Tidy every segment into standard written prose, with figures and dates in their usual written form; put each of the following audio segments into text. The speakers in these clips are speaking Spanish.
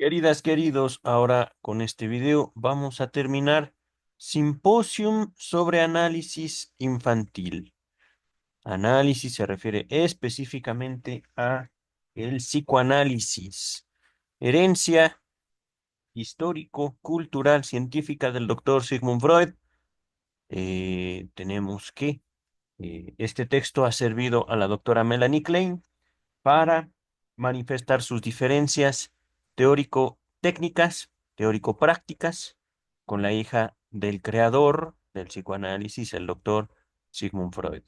Queridas, queridos, ahora con este video vamos a terminar Simposium sobre análisis infantil. Análisis se refiere específicamente a el psicoanálisis, herencia histórico-cultural científica del doctor Sigmund Freud. Tenemos que este texto ha servido a la doctora Melanie Klein para manifestar sus diferencias teórico-técnicas, teórico-prácticas, con la hija del creador del psicoanálisis, el doctor Sigmund Freud.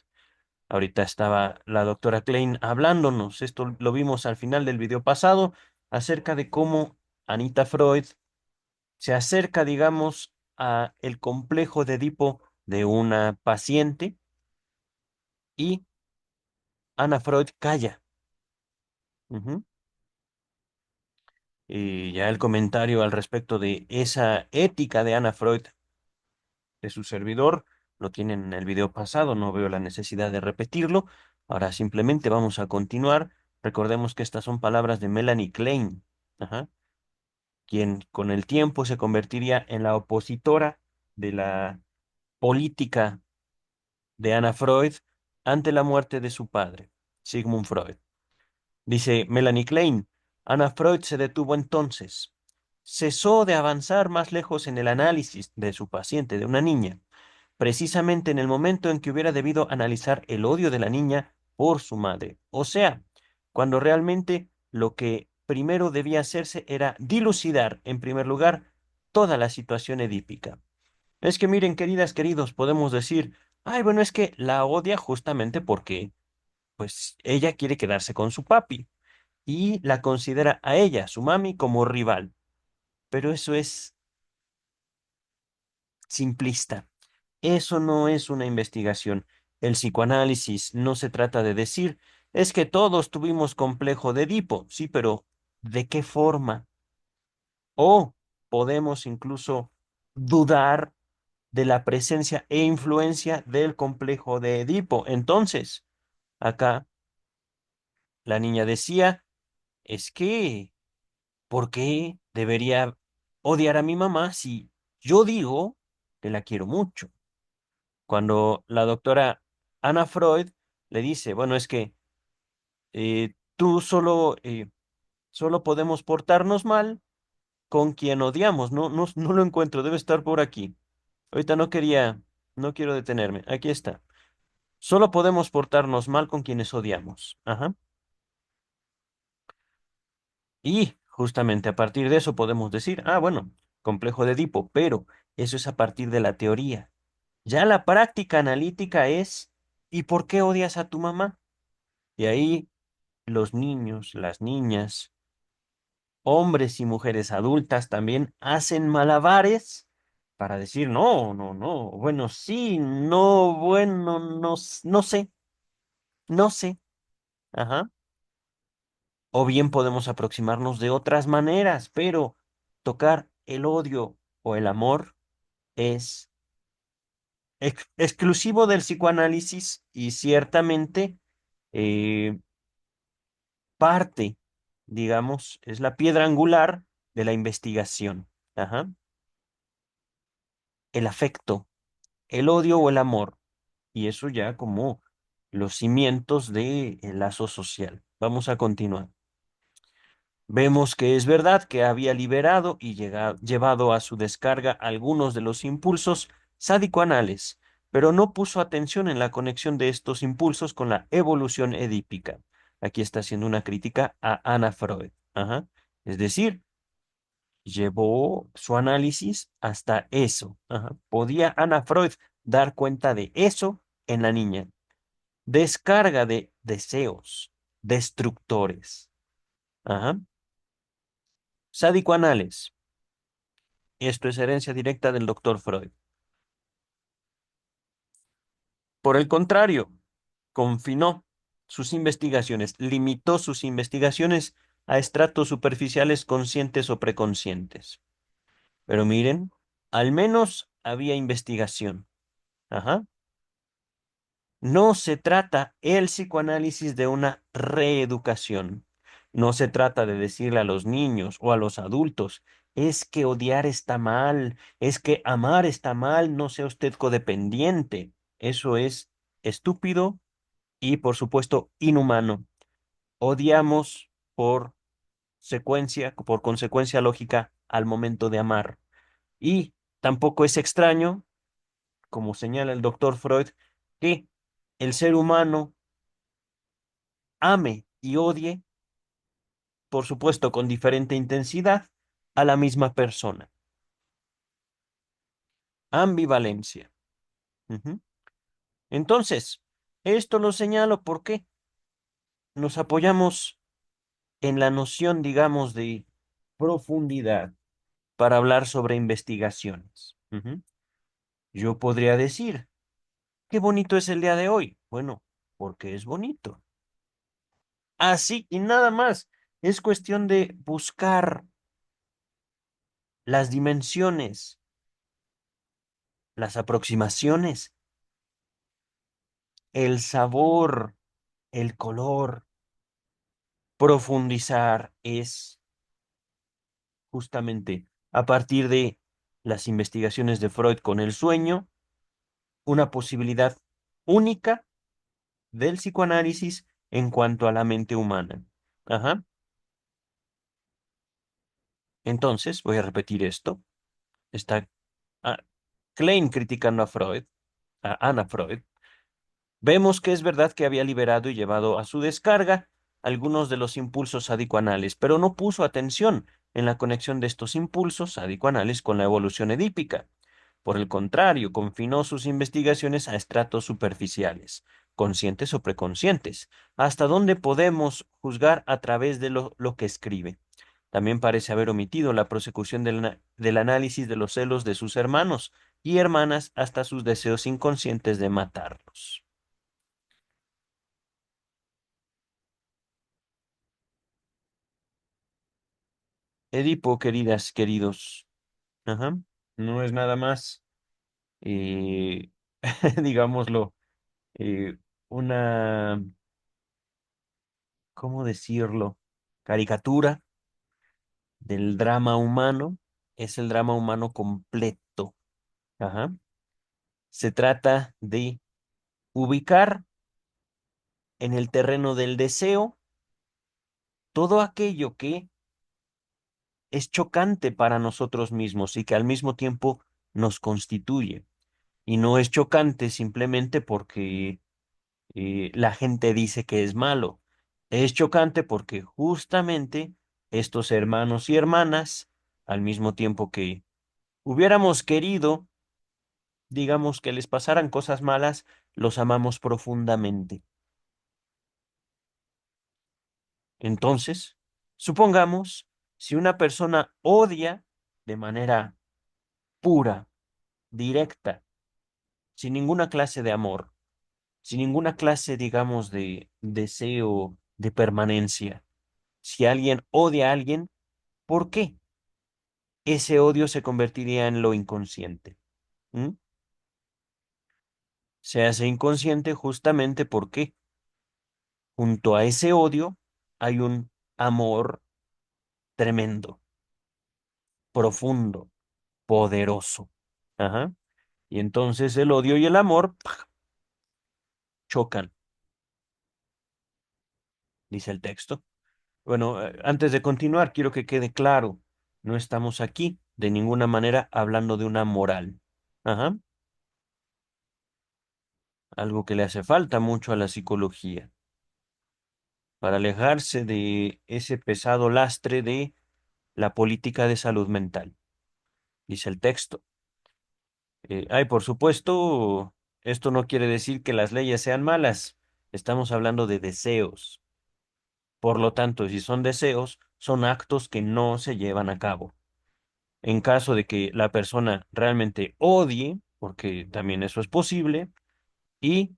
Ahorita estaba la doctora Klein hablándonos, esto lo vimos al final del video pasado, acerca de cómo Anita Freud se acerca, digamos, a el complejo de Edipo de una paciente y Ana Freud calla. Ujú. Y ya el comentario al respecto de esa ética de Ana Freud, de su servidor, lo tienen en el video pasado, no veo la necesidad de repetirlo. Ahora simplemente vamos a continuar. Recordemos que estas son palabras de Melanie Klein, ajá, quien con el tiempo se convertiría en la opositora de la política de Ana Freud ante la muerte de su padre, Sigmund Freud. Dice Melanie Klein, Anna Freud se detuvo entonces. Cesó de avanzar más lejos en el análisis de su paciente, de una niña, precisamente en el momento en que hubiera debido analizar el odio de la niña por su madre. O sea, cuando realmente lo que primero debía hacerse era dilucidar, en primer lugar, toda la situación edípica. Es que miren, queridas, queridos, podemos decir, ay, bueno, es que la odia justamente porque, pues, ella quiere quedarse con su papi y la considera a ella, su mami, como rival. Pero eso es simplista. Eso no es una investigación. El psicoanálisis no se trata de decir, es que todos tuvimos complejo de Edipo, sí, pero ¿de qué forma? O podemos incluso dudar de la presencia e influencia del complejo de Edipo. Entonces, acá la niña decía, es que ¿por qué debería odiar a mi mamá si yo digo que la quiero mucho? Cuando la doctora Anna Freud le dice, bueno, es que tú solo podemos portarnos mal con quien odiamos. No, no, no lo encuentro, debe estar por aquí. Ahorita no quiero detenerme. Aquí está. Solo podemos portarnos mal con quienes odiamos. Ajá. Y justamente a partir de eso podemos decir, ah, bueno, complejo de Edipo, pero eso es a partir de la teoría. Ya la práctica analítica es, ¿y por qué odias a tu mamá? Y ahí los niños, las niñas, hombres y mujeres adultas también hacen malabares para decir, no, no, no, bueno, sí, no, bueno, no, no sé, no sé. Ajá. O bien podemos aproximarnos de otras maneras, pero tocar el odio o el amor es exclusivo del psicoanálisis y ciertamente eh, parte, digamos, es la piedra angular de la investigación. Ajá. El afecto, el odio o el amor. Y eso ya como los cimientos del lazo social. Vamos a continuar. Vemos que es verdad que había liberado y llevado a su descarga algunos de los impulsos sádico-anales, pero no puso atención en la conexión de estos impulsos con la evolución edípica. Aquí está haciendo una crítica a Anna Freud. Ajá. Es decir, llevó su análisis hasta eso. Ajá. ¿Podía Anna Freud dar cuenta de eso en la niña? Descarga de deseos destructores. Ajá. Sádico-anales. Esto es herencia directa del doctor Freud. Por el contrario, confinó sus investigaciones, limitó sus investigaciones a estratos superficiales conscientes o preconscientes. Pero miren, al menos había investigación. Ajá. No se trata el psicoanálisis de una reeducación. No se trata de decirle a los niños o a los adultos, es que odiar está mal, es que amar está mal, no sea usted codependiente. Eso es estúpido y, por supuesto, inhumano. Odiamos por por consecuencia lógica, al momento de amar. Y tampoco es extraño, como señala el doctor Freud, que el ser humano ame y odie, por supuesto, con diferente intensidad, a la misma persona. Ambivalencia. Ujú. Entonces, esto lo señalo porque nos apoyamos en la noción, digamos, de profundidad para hablar sobre investigaciones. Ujú. Yo podría decir, qué bonito es el día de hoy. Bueno, porque es bonito. Así y nada más. Es cuestión de buscar las dimensiones, las aproximaciones, el sabor, el color. Profundizar es justamente a partir de las investigaciones de Freud con el sueño, una posibilidad única del psicoanálisis en cuanto a la mente humana. Ajá. Entonces, voy a repetir esto. Está ah, Klein criticando a Freud, a Anna Freud. Vemos que es verdad que había liberado y llevado a su descarga algunos de los impulsos sadicoanales, pero no puso atención en la conexión de estos impulsos sadicoanales con la evolución edípica. Por el contrario, confinó sus investigaciones a estratos superficiales, conscientes o preconscientes, hasta donde podemos juzgar a través de lo que escribe. También parece haber omitido la prosecución del análisis de los celos de sus hermanos y hermanas hasta sus deseos inconscientes de matarlos. Edipo, queridas, queridos, ajá, no es nada más, eh, digámoslo, eh, una, ¿cómo decirlo? Caricatura del drama humano, es el drama humano completo. Ajá. Se trata de ubicar en el terreno del deseo todo aquello que es chocante para nosotros mismos y que al mismo tiempo nos constituye. Y no es chocante simplemente porque la gente dice que es malo. Es chocante porque justamente estos hermanos y hermanas, al mismo tiempo que hubiéramos querido, digamos, que les pasaran cosas malas, los amamos profundamente. Entonces, supongamos, si una persona odia de manera pura, directa, sin ninguna clase de amor, sin ninguna clase, digamos, de deseo de permanencia, si alguien odia a alguien, ¿por qué ese odio se convertiría en lo inconsciente? ¿Mm? Se hace inconsciente justamente porque junto a ese odio hay un amor tremendo, profundo, poderoso. Ajá. Y entonces el odio y el amor chocan, dice el texto. Bueno, antes de continuar, quiero que quede claro, no estamos aquí de ninguna manera hablando de una moral. Ajá. Algo que le hace falta mucho a la psicología, para alejarse de ese pesado lastre de la política de salud mental, dice el texto. Por supuesto, esto no quiere decir que las leyes sean malas, estamos hablando de deseos. Por lo tanto, si son deseos, son actos que no se llevan a cabo. En caso de que la persona realmente odie, porque también eso es posible, y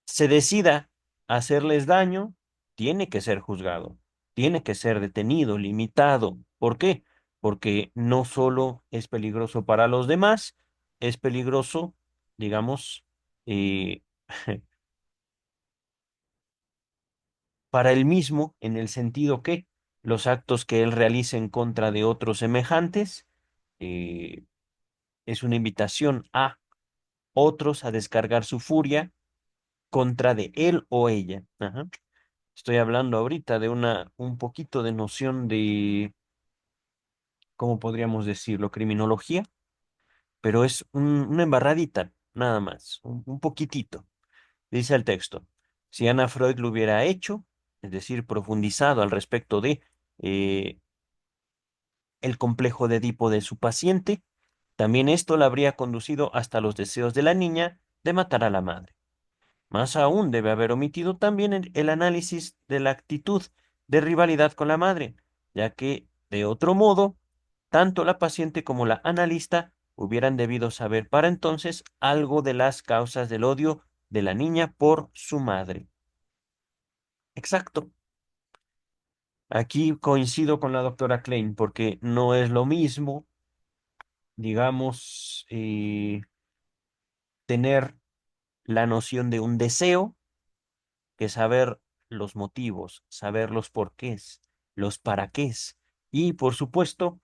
se decida hacerles daño, tiene que ser juzgado, tiene que ser detenido, limitado. ¿Por qué? Porque no solo es peligroso para los demás, es peligroso, digamos, eh, para él mismo, en el sentido que los actos que él realiza en contra de otros semejantes eh, es una invitación a otros a descargar su furia contra de él o ella. Ajá. Estoy hablando ahorita de un poquito de noción de, ¿cómo podríamos decirlo? Criminología, pero es una embarradita, nada más, un poquitito. Dice el texto, si Ana Freud lo hubiera hecho, es decir, profundizado al respecto de eh, el complejo de Edipo de su paciente, también esto la habría conducido hasta los deseos de la niña de matar a la madre. Más aún, debe haber omitido también el análisis de la actitud de rivalidad con la madre, ya que, de otro modo, tanto la paciente como la analista hubieran debido saber para entonces algo de las causas del odio de la niña por su madre. Exacto. Aquí coincido con la doctora Klein, porque no es lo mismo, digamos, tener la noción de un deseo que saber los motivos, saber los porqués, los para qués. Y por supuesto,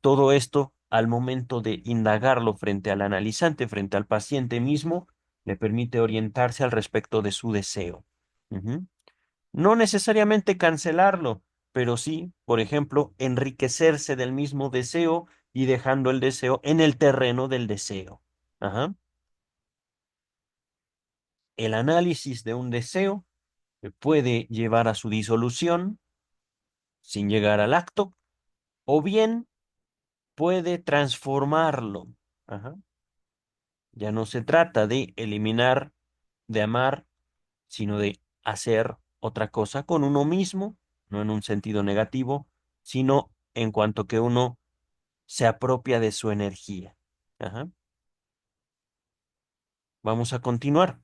todo esto al momento de indagarlo frente al analizante, frente al paciente mismo, le permite orientarse al respecto de su deseo. Ujú. No necesariamente cancelarlo, pero sí, por ejemplo, enriquecerse del mismo deseo y dejando el deseo en el terreno del deseo. Ajá. El análisis de un deseo puede llevar a su disolución sin llegar al acto, o bien puede transformarlo. Ajá. Ya no se trata de eliminar, de amar, sino de hacer otra cosa con uno mismo, no en un sentido negativo, sino en cuanto que uno se apropia de su energía. Ajá. Vamos a continuar.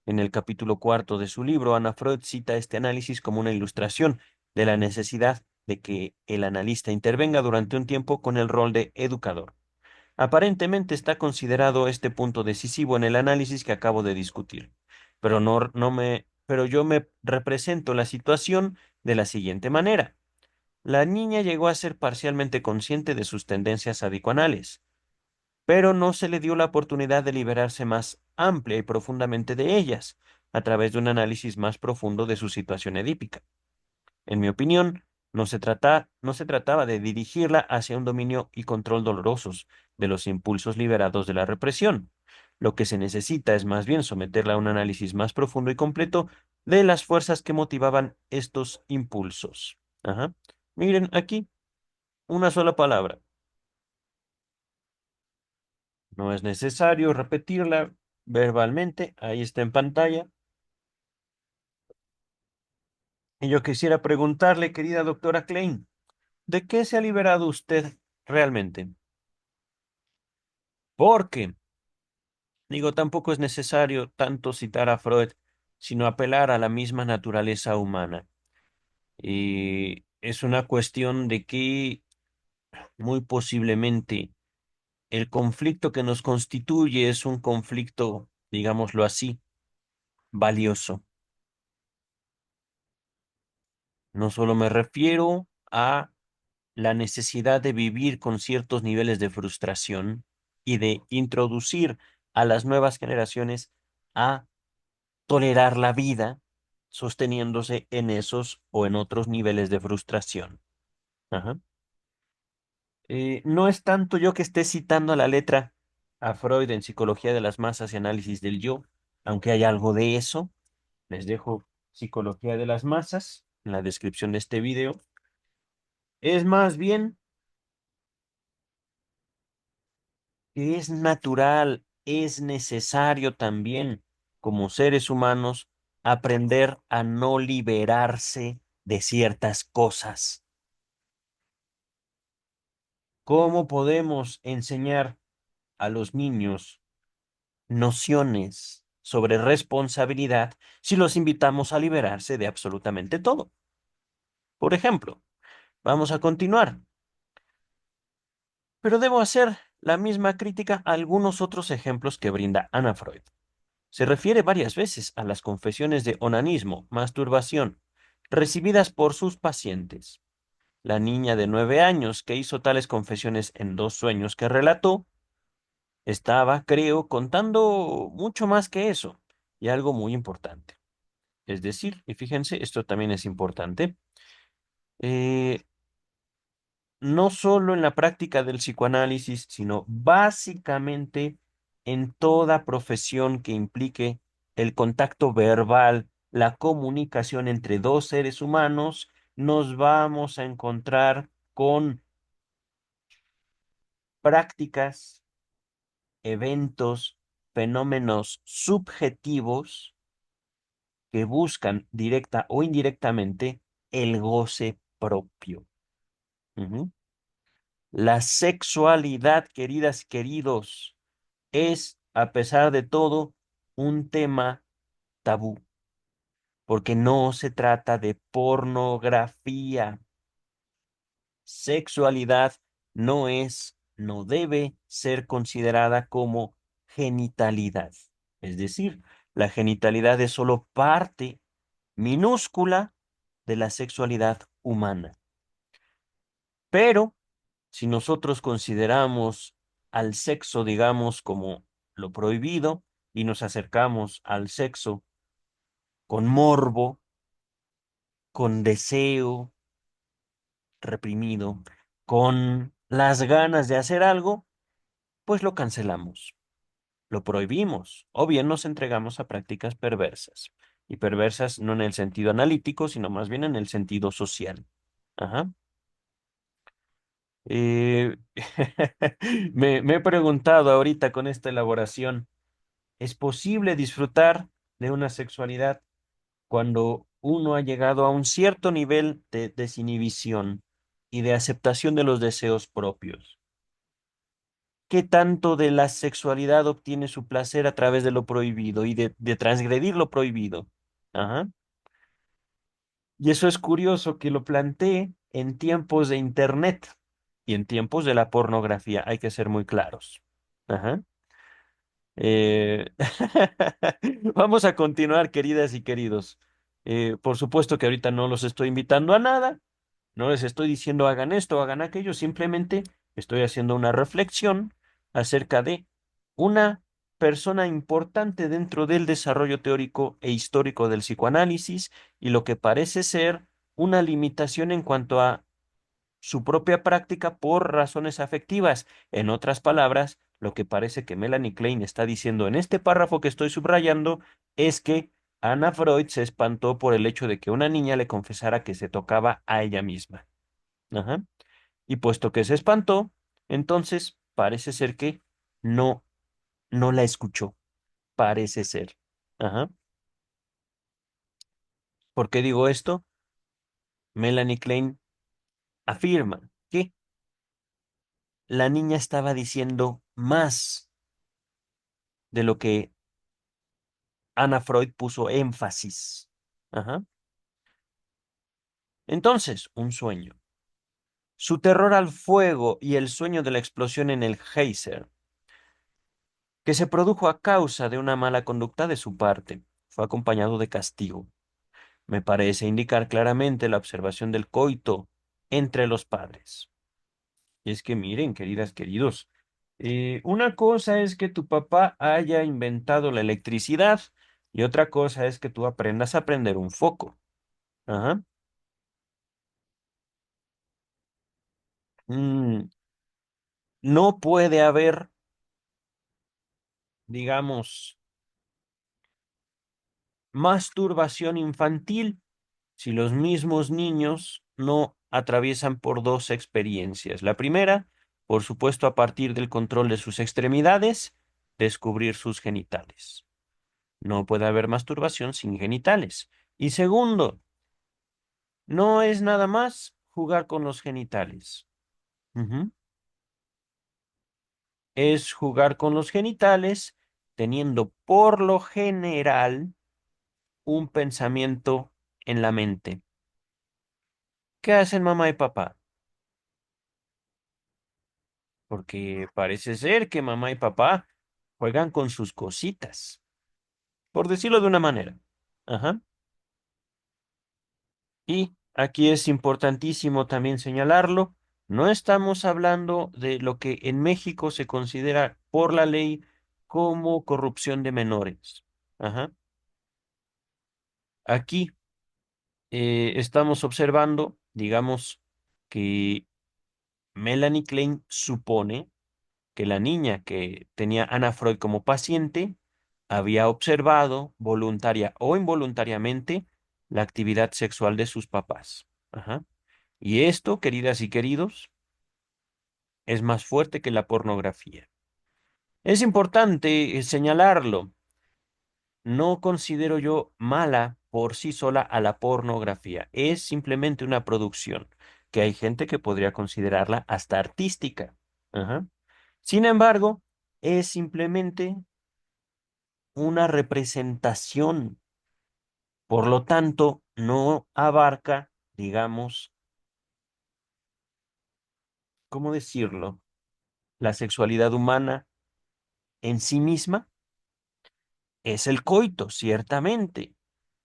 En el capítulo cuarto de su libro, Ana Freud cita este análisis como una ilustración de la necesidad de que el analista intervenga durante un tiempo con el rol de educador. Aparentemente está considerado este punto decisivo en el análisis que acabo de discutir, pero pero yo me represento la situación de la siguiente manera. La niña llegó a ser parcialmente consciente de sus tendencias adicionales, pero no se le dio la oportunidad de liberarse más amplia y profundamente de ellas, a través de un análisis más profundo de su situación edípica. En mi opinión, no se trataba de dirigirla hacia un dominio y control dolorosos de los impulsos liberados de la represión. Lo que se necesita es más bien someterla a un análisis más profundo y completo de las fuerzas que motivaban estos impulsos. Ajá. Miren, aquí una sola palabra. No es necesario repetirla verbalmente, ahí está en pantalla. Y yo quisiera preguntarle, querida doctora Klein, ¿de qué se ha liberado usted realmente? Porque, digo, tampoco es necesario tanto citar a Freud, sino apelar a la misma naturaleza humana. Y es una cuestión de que muy posiblemente el conflicto que nos constituye es un conflicto, digámoslo así, valioso. No solo me refiero a la necesidad de vivir con ciertos niveles de frustración y de introducir a las nuevas generaciones a tolerar la vida sosteniéndose en esos o en otros niveles de frustración. Ajá. No es tanto yo que esté citando a la letra a Freud en Psicología de las Masas y Análisis del Yo, aunque hay algo de eso. Les dejo Psicología de las Masas en la descripción de este video. Es más bien que es natural, es necesario también, como seres humanos, aprender a no liberarse de ciertas cosas. ¿Cómo podemos enseñar a los niños nociones sobre responsabilidad si los invitamos a liberarse de absolutamente todo? Por ejemplo, vamos a continuar, pero debo hacer la misma crítica a algunos otros ejemplos que brinda Anna Freud. Se refiere varias veces a las confesiones de onanismo, masturbación, recibidas por sus pacientes. La niña de 9 años que hizo tales confesiones en dos sueños que relató, estaba, creo, contando mucho más que eso, y algo muy importante. Es decir, y fíjense, esto también es importante, eh, no solo en la práctica del psicoanálisis, sino básicamente en toda profesión que implique el contacto verbal, la comunicación entre dos seres humanos, nos vamos a encontrar con prácticas, eventos, fenómenos subjetivos que buscan directa o indirectamente el goce propio. Ujú. La sexualidad, queridas, queridos, es, a pesar de todo, un tema tabú, porque no se trata de pornografía. Sexualidad no es, no debe ser considerada como genitalidad. Es decir, la genitalidad es solo parte minúscula de la sexualidad humana. Pero si nosotros consideramos al sexo, digamos, como lo prohibido y nos acercamos al sexo con morbo, con deseo reprimido, con las ganas de hacer algo, pues lo cancelamos, lo prohibimos o bien nos entregamos a prácticas perversas. Y perversas no en el sentido analítico, sino más bien en el sentido social. Ajá. Eh, me he preguntado ahorita con esta elaboración, ¿es posible disfrutar de una sexualidad cuando uno ha llegado a un cierto nivel de desinhibición y de aceptación de los deseos propios? ¿Qué tanto de la sexualidad obtiene su placer a través de lo prohibido y de transgredir lo prohibido? Ajá. Y eso es curioso que lo plantee en tiempos de Internet y en tiempos de la pornografía, hay que ser muy claros. Ajá. Eh, Vamos a continuar, queridas y queridos. Por supuesto que ahorita no los estoy invitando a nada, no les estoy diciendo hagan esto, hagan aquello, simplemente estoy haciendo una reflexión acerca de una persona importante dentro del desarrollo teórico e histórico del psicoanálisis y lo que parece ser una limitación en cuanto a su propia práctica por razones afectivas. En otras palabras, lo que parece que Melanie Klein está diciendo en este párrafo que estoy subrayando es que Anna Freud se espantó por el hecho de que una niña le confesara que se tocaba a ella misma. Ajá. Y puesto que se espantó, entonces parece ser que no, no la escuchó. Parece ser. Ajá. ¿Por qué digo esto? Melanie Klein afirma que la niña estaba diciendo más de lo que Anna Freud puso énfasis. Ajá. Entonces, un sueño. Su terror al fuego y el sueño de la explosión en el geyser, que se produjo a causa de una mala conducta de su parte, fue acompañado de castigo. Me parece indicar claramente la observación del coito entre los padres. Y es que miren, queridas, queridos, una cosa es que tu papá haya inventado la electricidad y otra cosa es que tú aprendas a prender un foco. Ajá. Mm, no puede haber, digamos, masturbación infantil si los mismos niños no atraviesan por dos experiencias. La primera, por supuesto, a partir del control de sus extremidades, descubrir sus genitales. No puede haber masturbación sin genitales. Y segundo, no es nada más jugar con los genitales. Ujú. Es jugar con los genitales teniendo por lo general un pensamiento en la mente. ¿Qué hacen mamá y papá? Porque parece ser que mamá y papá juegan con sus cositas, por decirlo de una manera. Ajá. Y aquí es importantísimo también señalarlo, no estamos hablando de lo que en México se considera por la ley como corrupción de menores. Ajá. Aquí estamos observando, digamos, que Melanie Klein supone que la niña que tenía Ana Freud como paciente había observado voluntaria o involuntariamente la actividad sexual de sus papás. Ajá. Y esto, queridas y queridos, es más fuerte que la pornografía. Es importante señalarlo. No considero yo mala por sí sola a la pornografía. Es simplemente una producción que hay gente que podría considerarla hasta artística. Ajá. Sin embargo, es simplemente una representación. Por lo tanto, no abarca, digamos, ¿cómo decirlo? La sexualidad humana en sí misma es el coito, ciertamente.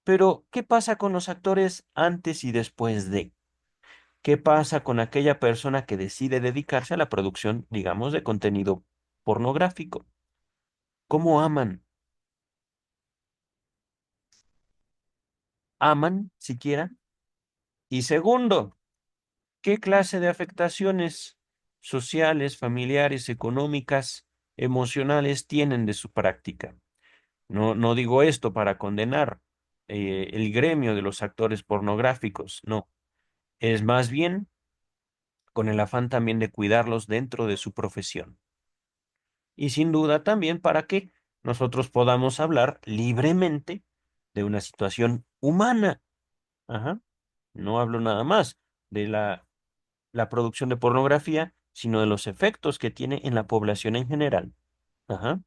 Pero, ¿qué pasa con los actores antes y después de? ¿Qué pasa con aquella persona que decide dedicarse a la producción, digamos, de contenido pornográfico? ¿Cómo aman? ¿Aman siquiera? Y segundo, ¿qué clase de afectaciones sociales, familiares, económicas, emocionales tienen de su práctica? No, no digo esto para condenar el gremio de los actores pornográficos, no. Es más bien con el afán también de cuidarlos dentro de su profesión. Y sin duda también para que nosotros podamos hablar libremente de una situación humana. Ajá. No hablo nada más de la producción de pornografía, sino de los efectos que tiene en la población en general. Ajá.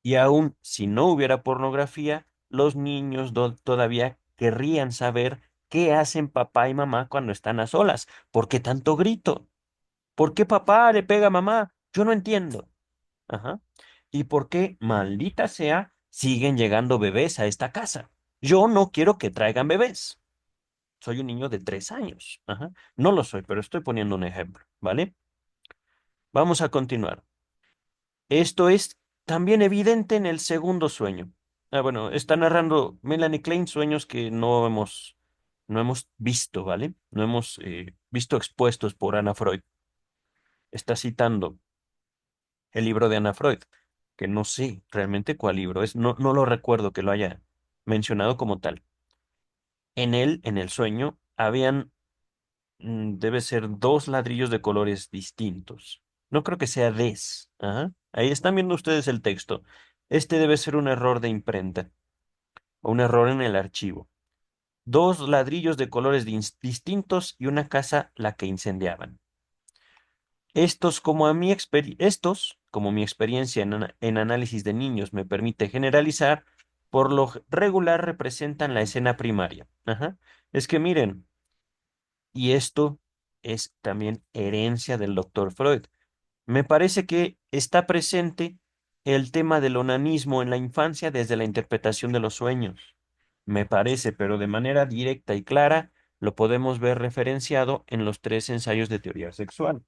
Y aún si no hubiera pornografía, los niños todavía querrían saber qué hacen papá y mamá cuando están a solas. ¿Por qué tanto grito? ¿Por qué papá le pega a mamá? Yo no entiendo. Ajá. ¿Y por qué, maldita sea, siguen llegando bebés a esta casa? Yo no quiero que traigan bebés. Soy un niño de 3 años. Ajá. No lo soy, pero estoy poniendo un ejemplo, ¿vale? Vamos a continuar. Esto es también evidente en el segundo sueño. Ah, bueno, está narrando Melanie Klein sueños que no hemos visto, ¿vale? No hemos visto expuestos por Ana Freud. Está citando el libro de Ana Freud, que no sé realmente cuál libro es, no, no lo recuerdo que lo haya mencionado como tal. En él, en el sueño, habían, debe ser dos ladrillos de colores distintos. No creo que sea des. Ajá. Ahí están viendo ustedes el texto. Este debe ser un error de imprenta o un error en el archivo. Dos ladrillos de colores distintos y una casa la que incendiaban. Estos, como mi experiencia en análisis de niños me permite generalizar, por lo regular representan la escena primaria. Ajá. Es que miren, y esto es también herencia del doctor Freud. Me parece que está presente el tema del onanismo en la infancia desde la interpretación de los sueños. Me parece, pero de manera directa y clara, lo podemos ver referenciado en los tres ensayos de teoría sexual.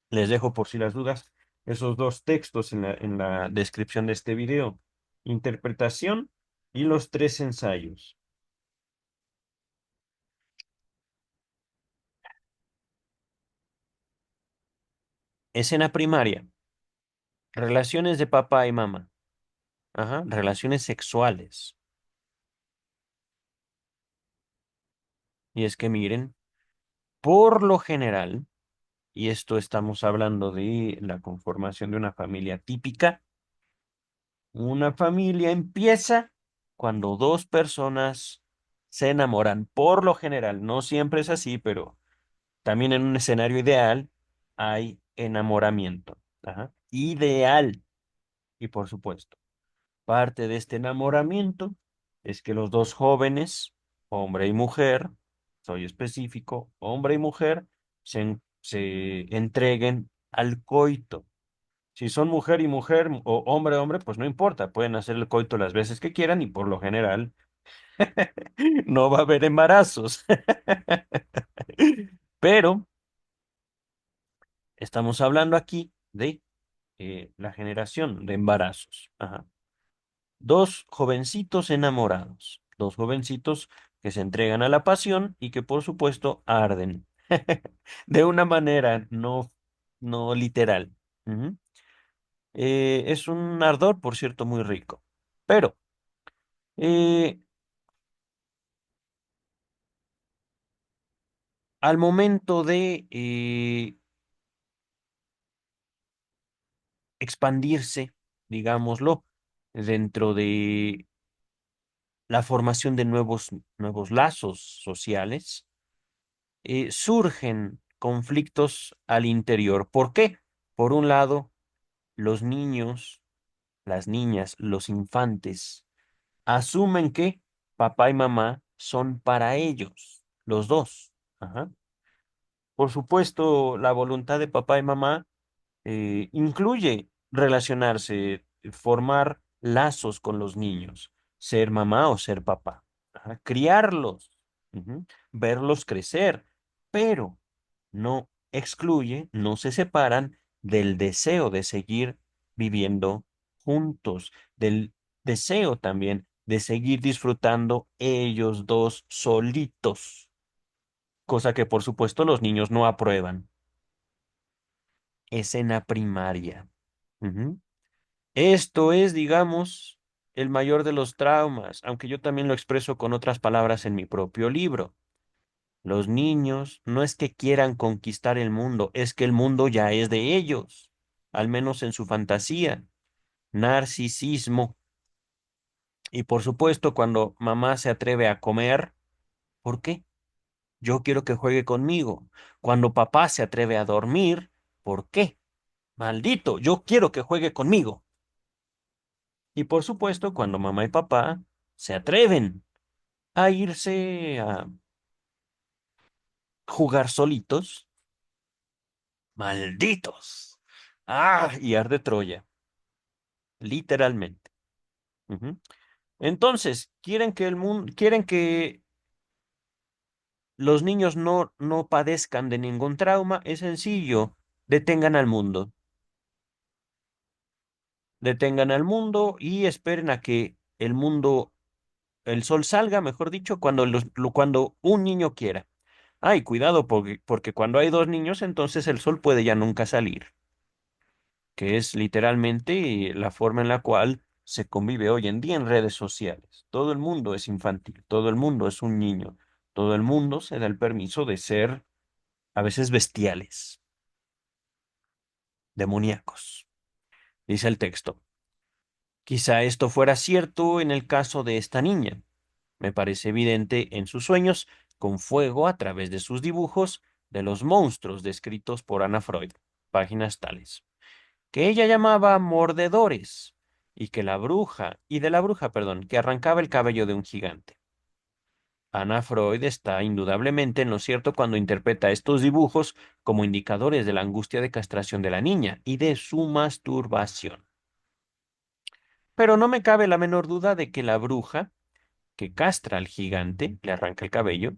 Les dejo por si las dudas esos dos textos en la descripción de este video. Interpretación y los tres ensayos. Escena primaria. Relaciones de papá y mamá. Ajá, relaciones sexuales. Y es que miren, por lo general, y esto estamos hablando de la conformación de una familia típica, una familia empieza cuando dos personas se enamoran. Por lo general, no siempre es así, pero también en un escenario ideal hay enamoramiento. Ajá. Ideal. Y por supuesto, parte de este enamoramiento es que los dos jóvenes, hombre y mujer, soy específico, hombre y mujer, se entreguen al coito. Si son mujer y mujer o hombre, hombre, pues no importa, pueden hacer el coito las veces que quieran y por lo general No va a haber embarazos. Pero estamos hablando aquí de la generación de embarazos. Ajá. Dos jovencitos enamorados, dos jovencitos que se entregan a la pasión y que por supuesto arden de una manera no literal. Ujú. Es un ardor, por cierto, muy rico. Pero eh, al momento de expandirse, digámoslo, dentro de la formación de nuevos lazos sociales, surgen conflictos al interior. ¿Por qué? Por un lado, los niños, las niñas, los infantes, asumen que papá y mamá son para ellos, los dos. Ajá. Por supuesto, la voluntad de papá y mamá incluye relacionarse, formar lazos con los niños, ser mamá o ser papá, ajá, criarlos, ujú, verlos crecer, pero no excluye, no se separan del deseo de seguir viviendo juntos, del deseo también de seguir disfrutando ellos dos solitos, cosa que por supuesto los niños no aprueban. Escena primaria. Ujú. Esto es, digamos, el mayor de los traumas, aunque yo también lo expreso con otras palabras en mi propio libro. Los niños no es que quieran conquistar el mundo, es que el mundo ya es de ellos, al menos en su fantasía. Narcisismo. Y por supuesto, cuando mamá se atreve a comer, ¿por qué? Yo quiero que juegue conmigo. Cuando papá se atreve a dormir, ¿por qué? Maldito, yo quiero que juegue conmigo. Y por supuesto, cuando mamá y papá se atreven a irse a jugar solitos, malditos. Ah, y arde Troya, literalmente. Ujú. Entonces, quieren que los niños no padezcan de ningún trauma, es sencillo, detengan al mundo. Detengan al mundo y esperen a que el mundo, el sol salga, mejor dicho, cuando un niño quiera. Ay, cuidado, porque cuando hay dos niños, entonces el sol puede ya nunca salir, que es literalmente la forma en la cual se convive hoy en día en redes sociales. Todo el mundo es infantil, todo el mundo es un niño, todo el mundo se da el permiso de ser a veces bestiales, demoníacos. Dice el texto. Quizá esto fuera cierto en el caso de esta niña. Me parece evidente en sus sueños, con fuego a través de sus dibujos de los monstruos descritos por Ana Freud, páginas tales, que ella llamaba mordedores, y de la bruja, perdón, que arrancaba el cabello de un gigante. Ana Freud está indudablemente en lo cierto cuando interpreta estos dibujos como indicadores de la angustia de castración de la niña y de su masturbación. Pero no me cabe la menor duda de que la bruja que castra al gigante, le arranca el cabello,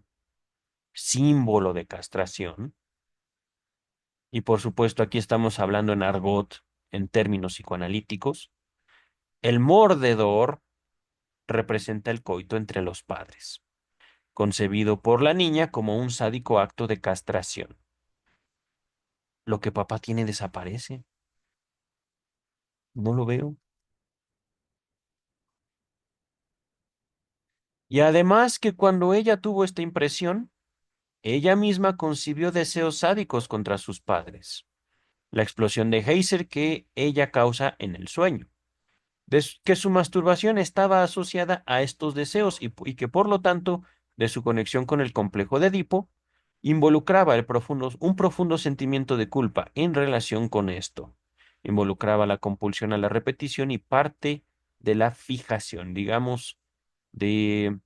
símbolo de castración, y por supuesto aquí estamos hablando en argot, en términos psicoanalíticos, el mordedor representa el coito entre los padres, concebido por la niña como un sádico acto de castración. Lo que papá tiene desaparece, no lo veo. Y además que cuando ella tuvo esta impresión, ella misma concibió deseos sádicos contra sus padres. La explosión de Heiser que ella causa en el sueño. Que su masturbación estaba asociada a estos deseos y que por lo tanto, de su conexión con el complejo de Edipo, involucraba un profundo sentimiento de culpa en relación con esto. Involucraba la compulsión a la repetición y parte de la fijación, digamos, de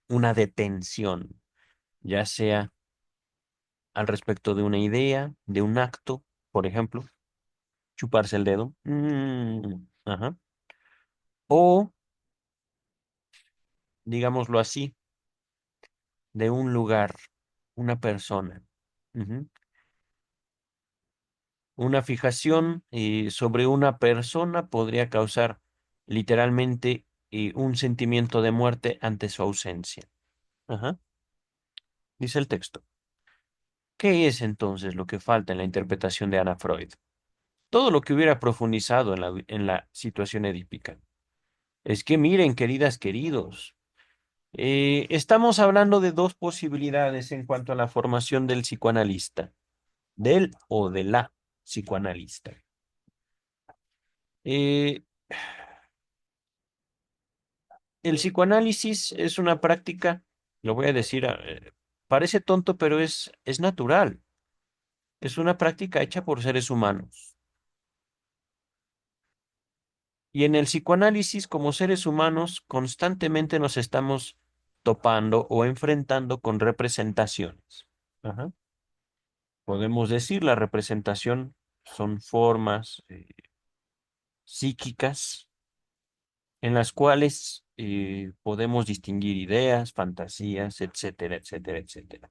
una detención, ya sea al respecto de una idea, de un acto, por ejemplo, chuparse el dedo, ajá, o digámoslo así, de un lugar, una persona. Ujú. Una fijación sobre una persona podría causar literalmente un sentimiento de muerte ante su ausencia. Ajá. Dice el texto. ¿Qué es entonces lo que falta en la interpretación de Anna Freud? Todo lo que hubiera profundizado en la situación edípica. Es que miren, queridas, queridos, estamos hablando de dos posibilidades en cuanto a la formación del psicoanalista, del o de la psicoanalista. Eh, el psicoanálisis es una práctica, lo voy a decir, parece tonto, pero es natural. Es una práctica hecha por seres humanos. Y en el psicoanálisis, como seres humanos, constantemente nos estamos topando o enfrentando con representaciones. Ajá. Podemos decir, la representación son formas psíquicas en las cuales podemos distinguir ideas, fantasías, etcétera, etcétera, etcétera.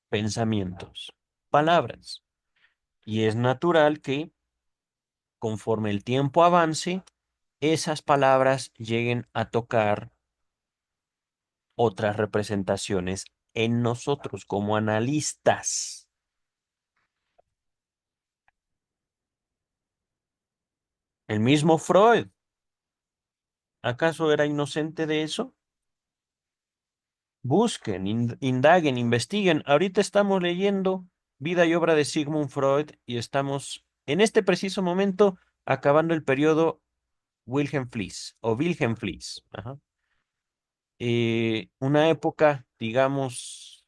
Pensamientos, palabras. Y es natural que conforme el tiempo avance, esas palabras lleguen a tocar otras representaciones en nosotros como analistas. El mismo Freud, ¿acaso era inocente de eso? Busquen, indaguen, investiguen. Ahorita estamos leyendo Vida y obra de Sigmund Freud y estamos en este preciso momento acabando el periodo Wilhelm Fliess o Wilhelm Fliess. Ajá. Una época, digamos,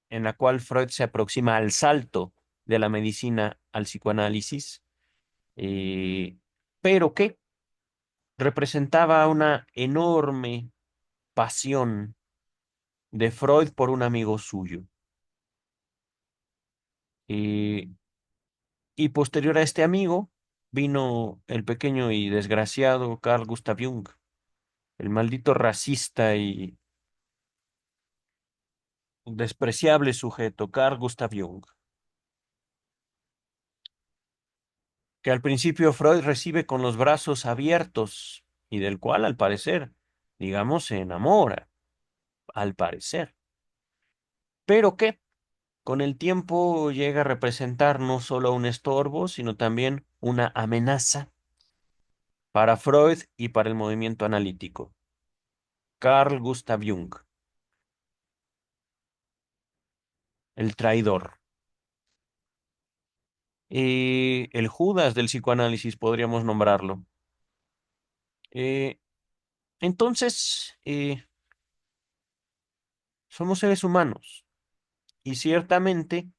en la cual Freud se aproxima al salto de la medicina al psicoanálisis, eh, pero que representaba una enorme pasión de Freud por un amigo suyo. Eh, y posterior a este amigo vino el pequeño y desgraciado Carl Gustav Jung, el maldito racista y despreciable sujeto, Carl Gustav Jung, que al principio Freud recibe con los brazos abiertos y del cual, al parecer, digamos, se enamora, al parecer. Pero que con el tiempo llega a representar no solo un estorbo, sino también una amenaza para Freud y para el movimiento analítico. Carl Gustav Jung, el traidor. El Judas del psicoanálisis podríamos nombrarlo. Eh, entonces, somos seres humanos y ciertamente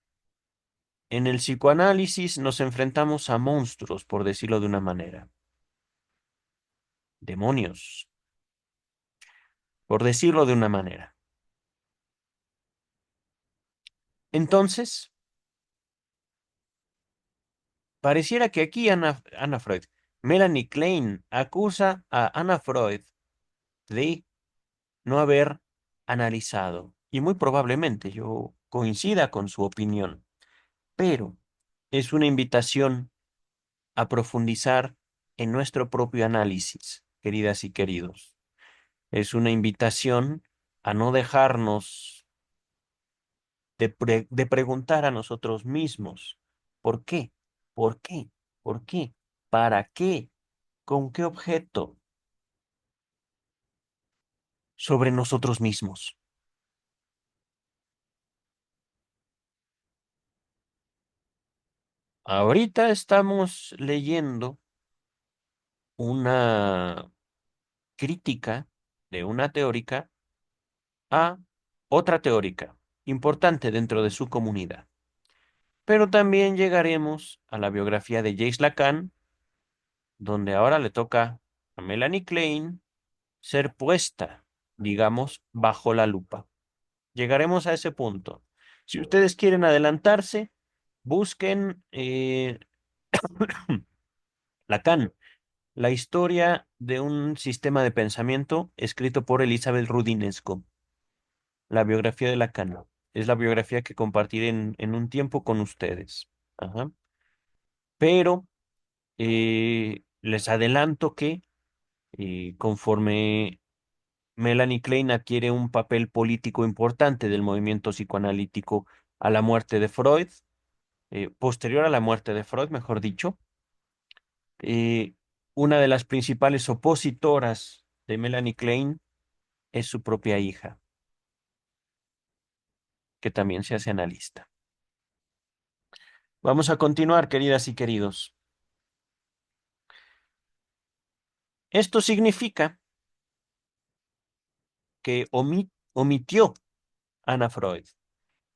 en el psicoanálisis nos enfrentamos a monstruos, por decirlo de una manera, demonios, por decirlo de una manera. Entonces, pareciera que aquí Anna Freud, Melanie Klein acusa a Anna Freud de no haber analizado, y muy probablemente yo coincida con su opinión, pero es una invitación a profundizar en nuestro propio análisis, queridas y queridos. Es una invitación a no dejarnos de preguntar a nosotros mismos, ¿por qué? ¿Por qué? ¿Por qué? ¿Para qué? ¿Con qué objeto? Sobre nosotros mismos. Ahorita estamos leyendo una crítica de una teórica a otra teórica importante dentro de su comunidad. Pero también llegaremos a la biografía de Jacques Lacan, donde ahora le toca a Melanie Klein ser puesta, digamos, bajo la lupa. Llegaremos a ese punto. Si ustedes quieren adelantarse, busquen Lacan, La historia de un sistema de pensamiento escrito por Elizabeth Rudinesco, la biografía de Lacan. Es la biografía que compartiré en un tiempo con ustedes. Ajá. Pero les adelanto que conforme Melanie Klein adquiere un papel político importante del movimiento psicoanalítico a la muerte de Freud, posterior a la muerte de Freud, mejor dicho, eh, una de las principales opositoras de Melanie Klein es su propia hija, que también se hace analista. Vamos a continuar, queridas y queridos. Esto significa que omitió Anna Freud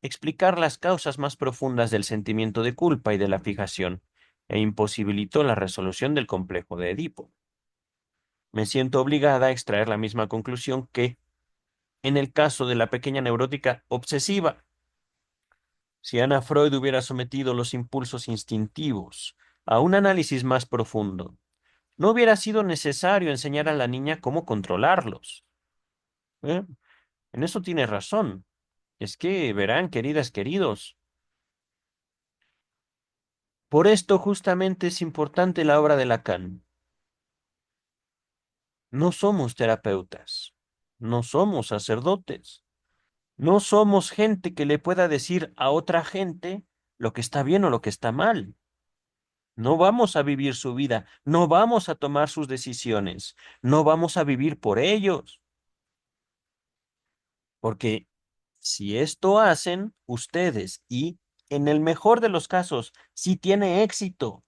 explicar las causas más profundas del sentimiento de culpa y de la fijación, e imposibilitó la resolución del complejo de Edipo. Me siento obligada a extraer la misma conclusión que en el caso de la pequeña neurótica obsesiva. Si Anna Freud hubiera sometido los impulsos instintivos a un análisis más profundo, no hubiera sido necesario enseñar a la niña cómo controlarlos. ¿Eh? En eso tiene razón. Es que, verán, queridas, queridos, por esto justamente es importante la obra de Lacan. No somos terapeutas, no somos sacerdotes, no somos gente que le pueda decir a otra gente lo que está bien o lo que está mal. No vamos a vivir su vida, no vamos a tomar sus decisiones, no vamos a vivir por ellos, porque si esto hacen ustedes y en el mejor de los casos, si tiene éxito,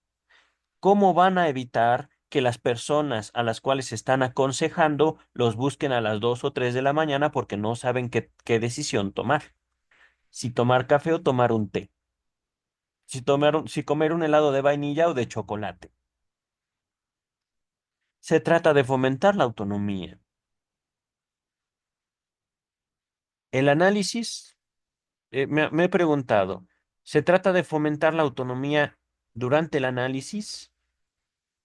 ¿cómo van a evitar que las personas a las cuales están aconsejando los busquen a las 2 o 3 de la mañana porque no saben qué decisión tomar? Si tomar café o tomar un té, si comer un helado de vainilla o de chocolate. Se trata de fomentar la autonomía. El análisis, me he preguntado, ¿se trata de fomentar la autonomía durante el análisis?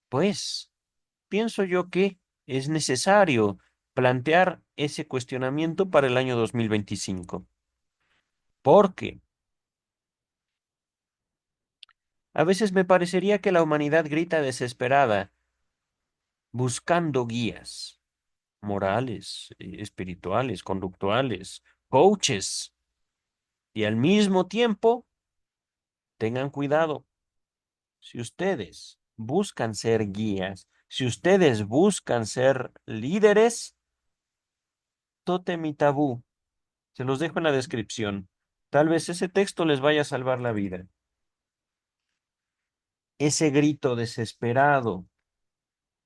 Pues pienso yo que es necesario plantear ese cuestionamiento para el año 2025. Porque a veces me parecería que la humanidad grita desesperada, buscando guías morales, espirituales, conductuales, coaches, y al mismo tiempo, tengan cuidado, si ustedes buscan ser guías, si ustedes buscan ser líderes, tótem y tabú. Se los dejo en la descripción. Tal vez ese texto les vaya a salvar la vida. Ese grito desesperado,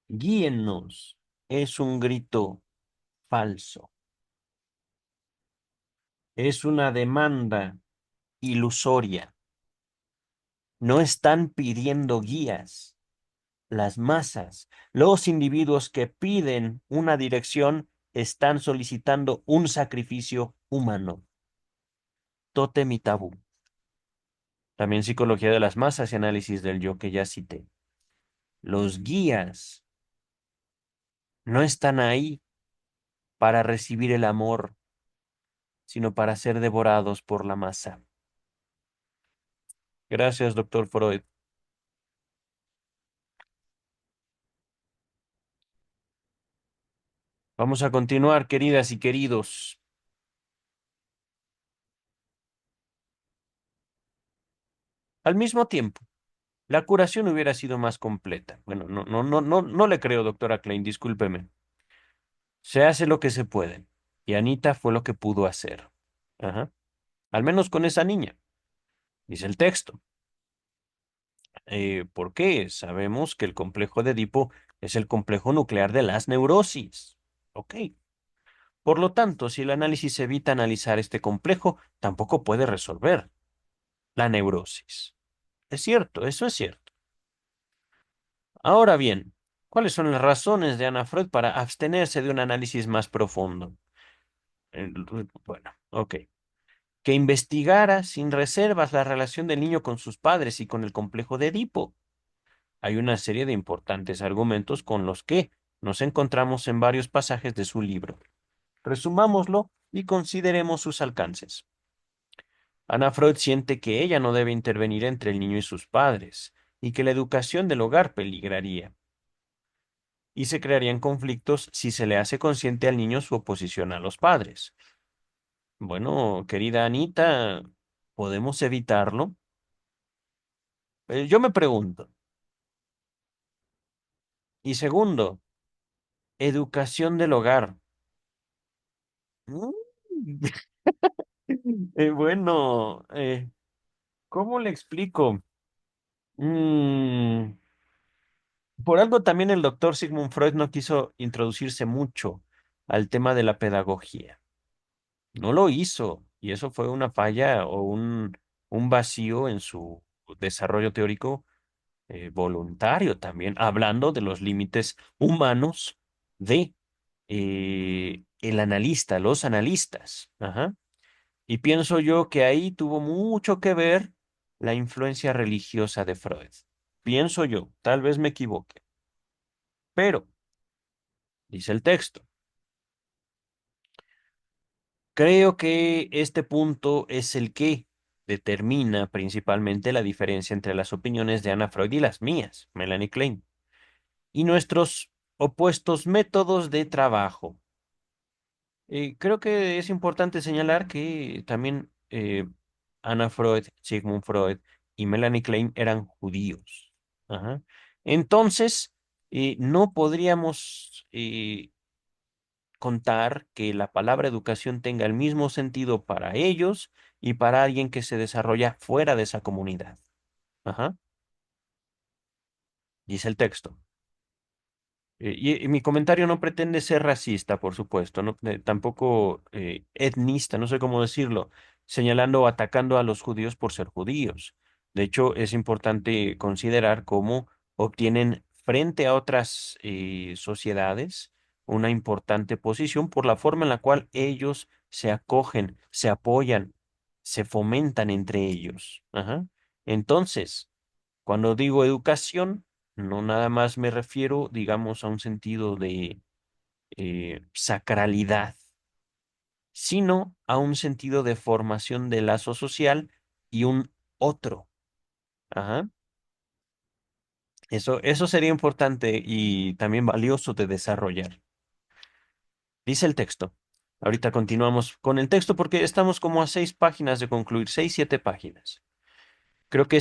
guíennos, es un grito falso. Es una demanda ilusoria. No están pidiendo guías. Las masas, los individuos que piden una dirección, están solicitando un sacrificio humano. Tótem y tabú. También psicología de las masas y análisis del yo que ya cité. Los guías no están ahí para recibir el amor, sino para ser devorados por la masa. Gracias, doctor Freud. Vamos a continuar, queridas y queridos. Al mismo tiempo, la curación hubiera sido más completa. Bueno, no le creo, doctora Klein, discúlpeme. Se hace lo que se puede. Y Anita fue lo que pudo hacer. Ajá. Al menos con esa niña, dice el texto. ¿Por qué? Sabemos que el complejo de Edipo es el complejo nuclear de las neurosis. Ok. Por lo tanto, si el análisis evita analizar este complejo, tampoco puede resolver la neurosis. Es cierto, eso es cierto. Ahora bien, ¿cuáles son las razones de Anna Freud para abstenerse de un análisis más profundo? Bueno, ok. Que investigara sin reservas la relación del niño con sus padres y con el complejo de Edipo. hay una serie de importantes argumentos con los que nos encontramos en varios pasajes de su libro. Resumámoslo y consideremos sus alcances. Ana Freud siente que ella no debe intervenir entre el niño y sus padres, y que la educación del hogar peligraría, y se crearían conflictos si se le hace consciente al niño su oposición a los padres. Bueno, querida Anita, ¿podemos evitarlo? Yo me pregunto. Y segundo, educación del hogar. Mm, bueno, ¿cómo le explico? Mm, por algo también el doctor Sigmund Freud no quiso introducirse mucho al tema de la pedagogía. No lo hizo, y eso fue una falla o un vacío en su desarrollo teórico voluntario también, hablando de los límites humanos de el analista, los analistas. Ajá. Y pienso yo que ahí tuvo mucho que ver la influencia religiosa de Freud. Pienso yo, tal vez me equivoque, pero, dice el texto, creo que este punto es el que determina principalmente la diferencia entre las opiniones de Anna Freud y las mías, Melanie Klein, y nuestros opuestos métodos de trabajo. Creo que es importante señalar que también Anna Freud, Sigmund Freud y Melanie Klein eran judíos. Ajá. Entonces, no podríamos contar que la palabra educación tenga el mismo sentido para ellos y para alguien que se desarrolla fuera de esa comunidad. Ajá. Dice el texto. Y mi comentario no pretende ser racista, por supuesto, no, tampoco etnista, no sé cómo decirlo, señalando o atacando a los judíos por ser judíos. De hecho, es importante considerar cómo obtienen frente a otras sociedades una importante posición por la forma en la cual ellos se acogen, se apoyan, se fomentan entre ellos. Ajá. Entonces, cuando digo educación, no nada más me refiero, digamos, a un sentido de sacralidad, sino a un sentido de formación de lazo social y un otro. Ajá. Eso sería importante y también valioso de desarrollar. Dice el texto. Ahorita continuamos con el texto porque estamos como a 6 páginas de concluir, 6, 7 páginas. Creo que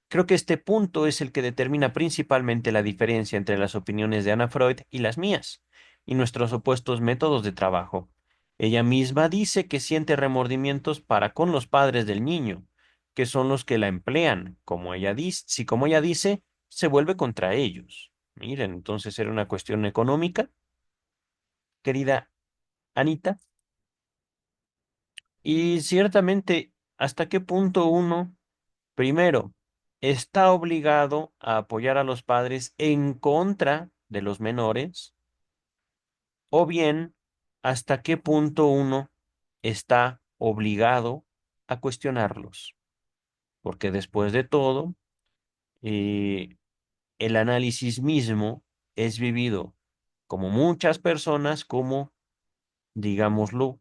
creo que este punto es el que determina principalmente la diferencia entre las opiniones de Anna Freud y las mías, y nuestros opuestos métodos de trabajo. Ella misma dice que siente remordimientos para con los padres del niño, que son los que la emplean, como ella dice, si como ella dice, se vuelve contra ellos. Miren, entonces era una cuestión económica, querida Anita, y ciertamente, ¿hasta qué punto uno primero, está obligado a apoyar a los padres en contra de los menores? O bien, ¿hasta qué punto uno está obligado a cuestionarlos? Porque después de todo, eh, el análisis mismo es vivido como muchas personas como, digámoslo,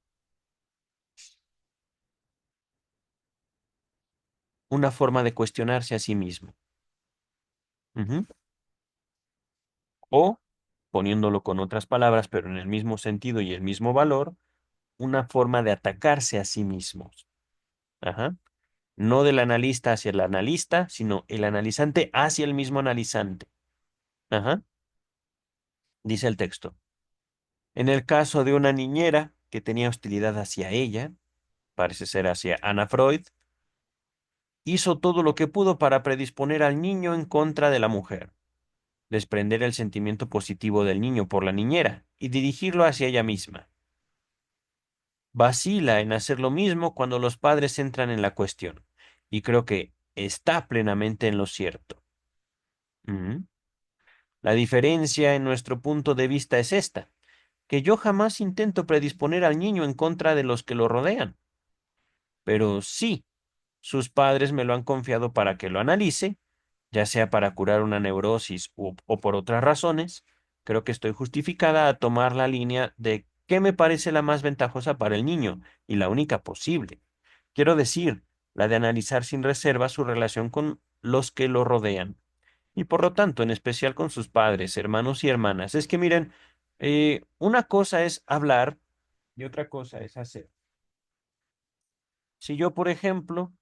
una forma de cuestionarse a sí mismo. Ujú. O, poniéndolo con otras palabras, pero en el mismo sentido y el mismo valor, una forma de atacarse a sí mismos. Ajá. No del analista hacia el analista, sino el analizante hacia el mismo analizante. Ajá. Dice el texto. En el caso de una niñera que tenía hostilidad hacia ella, parece ser hacia Anna Freud, hizo todo lo que pudo para predisponer al niño en contra de la mujer, desprender el sentimiento positivo del niño por la niñera y dirigirlo hacia ella misma. Vacila en hacer lo mismo cuando los padres entran en la cuestión, y creo que está plenamente en lo cierto. Ujú. La diferencia en nuestro punto de vista es esta, que yo jamás intento predisponer al niño en contra de los que lo rodean, pero sí, sus padres me lo han confiado para que lo analice, ya sea para curar una neurosis o por otras razones, creo que estoy justificada a tomar la línea de qué me parece la más ventajosa para el niño y la única posible. Quiero decir, la de analizar sin reserva su relación con los que lo rodean y por lo tanto, en especial con sus padres, hermanos y hermanas. Es que miren, una cosa es hablar y otra cosa es hacer. Si yo, por ejemplo,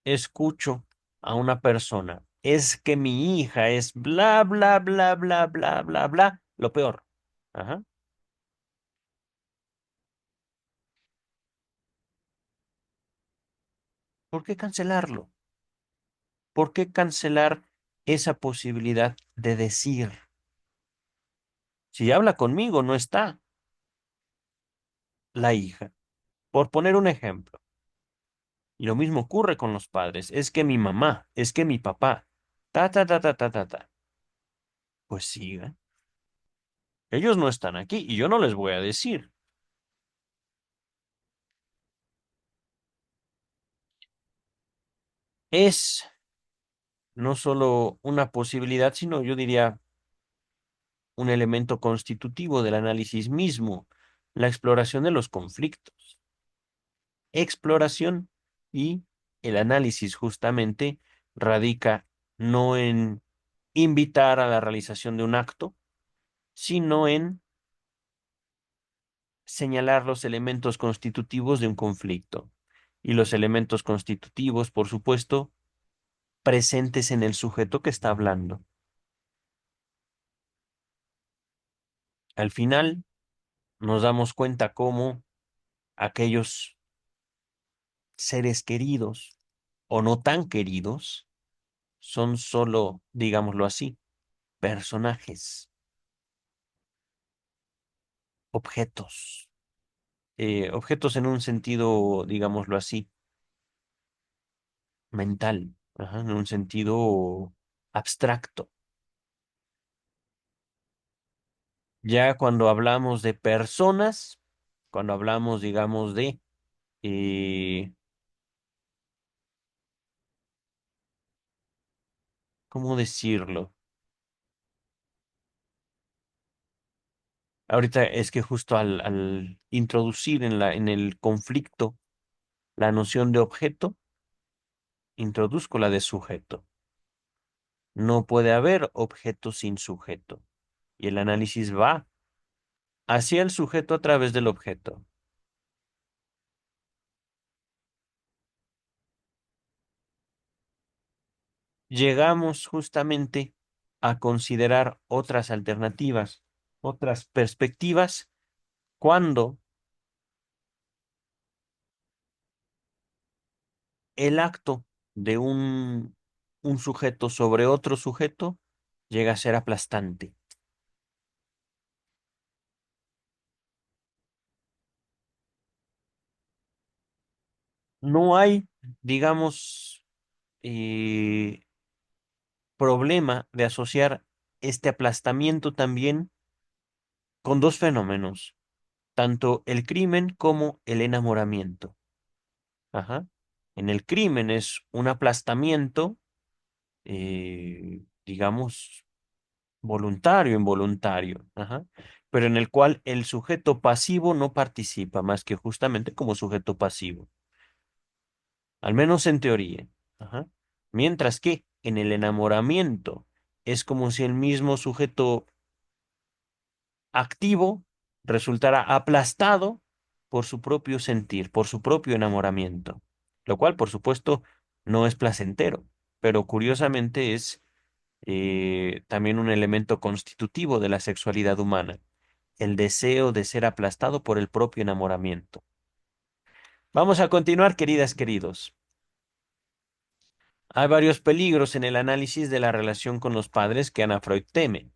escucho a una persona, es que mi hija es bla, bla, bla, bla, bla, bla, bla, lo peor. Ajá. ¿Por qué cancelarlo? ¿Por qué cancelar esa posibilidad de decir? Si habla conmigo, no está la hija. Por poner un ejemplo. Y lo mismo ocurre con los padres. Es que mi mamá, es que mi papá, ta, ta, ta, ta, ta, ta, ta. Pues siga. Ellos no están aquí y yo no les voy a decir. Es no solo una posibilidad, sino yo diría un elemento constitutivo del análisis mismo, la exploración de los conflictos. Exploración y el análisis justamente radica no en invitar a la realización de un acto, sino en señalar los elementos constitutivos de un conflicto. Y los elementos constitutivos, por supuesto, presentes en el sujeto que está hablando. Al final, nos damos cuenta cómo aquellos seres queridos o no tan queridos son solo, digámoslo así, personajes, objetos, objetos en un sentido, digámoslo así, mental, ajá, en un sentido abstracto. Ya cuando hablamos de personas, cuando hablamos, digamos, de, eh, ¿cómo decirlo? Ahorita es que justo al introducir en el conflicto la noción de objeto, introduzco la de sujeto. No puede haber objeto sin sujeto. Y el análisis va hacia el sujeto a través del objeto. Llegamos justamente a considerar otras alternativas, otras perspectivas, cuando el acto de un sujeto sobre otro sujeto llega a ser aplastante. No hay, digamos, eh, problema de asociar este aplastamiento también con dos fenómenos, tanto el crimen como el enamoramiento. Ajá. En el crimen es un aplastamiento, digamos, voluntario, involuntario, ajá, pero en el cual el sujeto pasivo no participa más que justamente como sujeto pasivo, al menos en teoría. Ajá. Mientras que en el enamoramiento es como si el mismo sujeto activo resultara aplastado por su propio sentir, por su propio enamoramiento, lo cual, por supuesto, no es placentero, pero curiosamente es también un elemento constitutivo de la sexualidad humana, el deseo de ser aplastado por el propio enamoramiento. Vamos a continuar, queridas, queridos. Hay varios peligros en el análisis de la relación con los padres que Ana Freud teme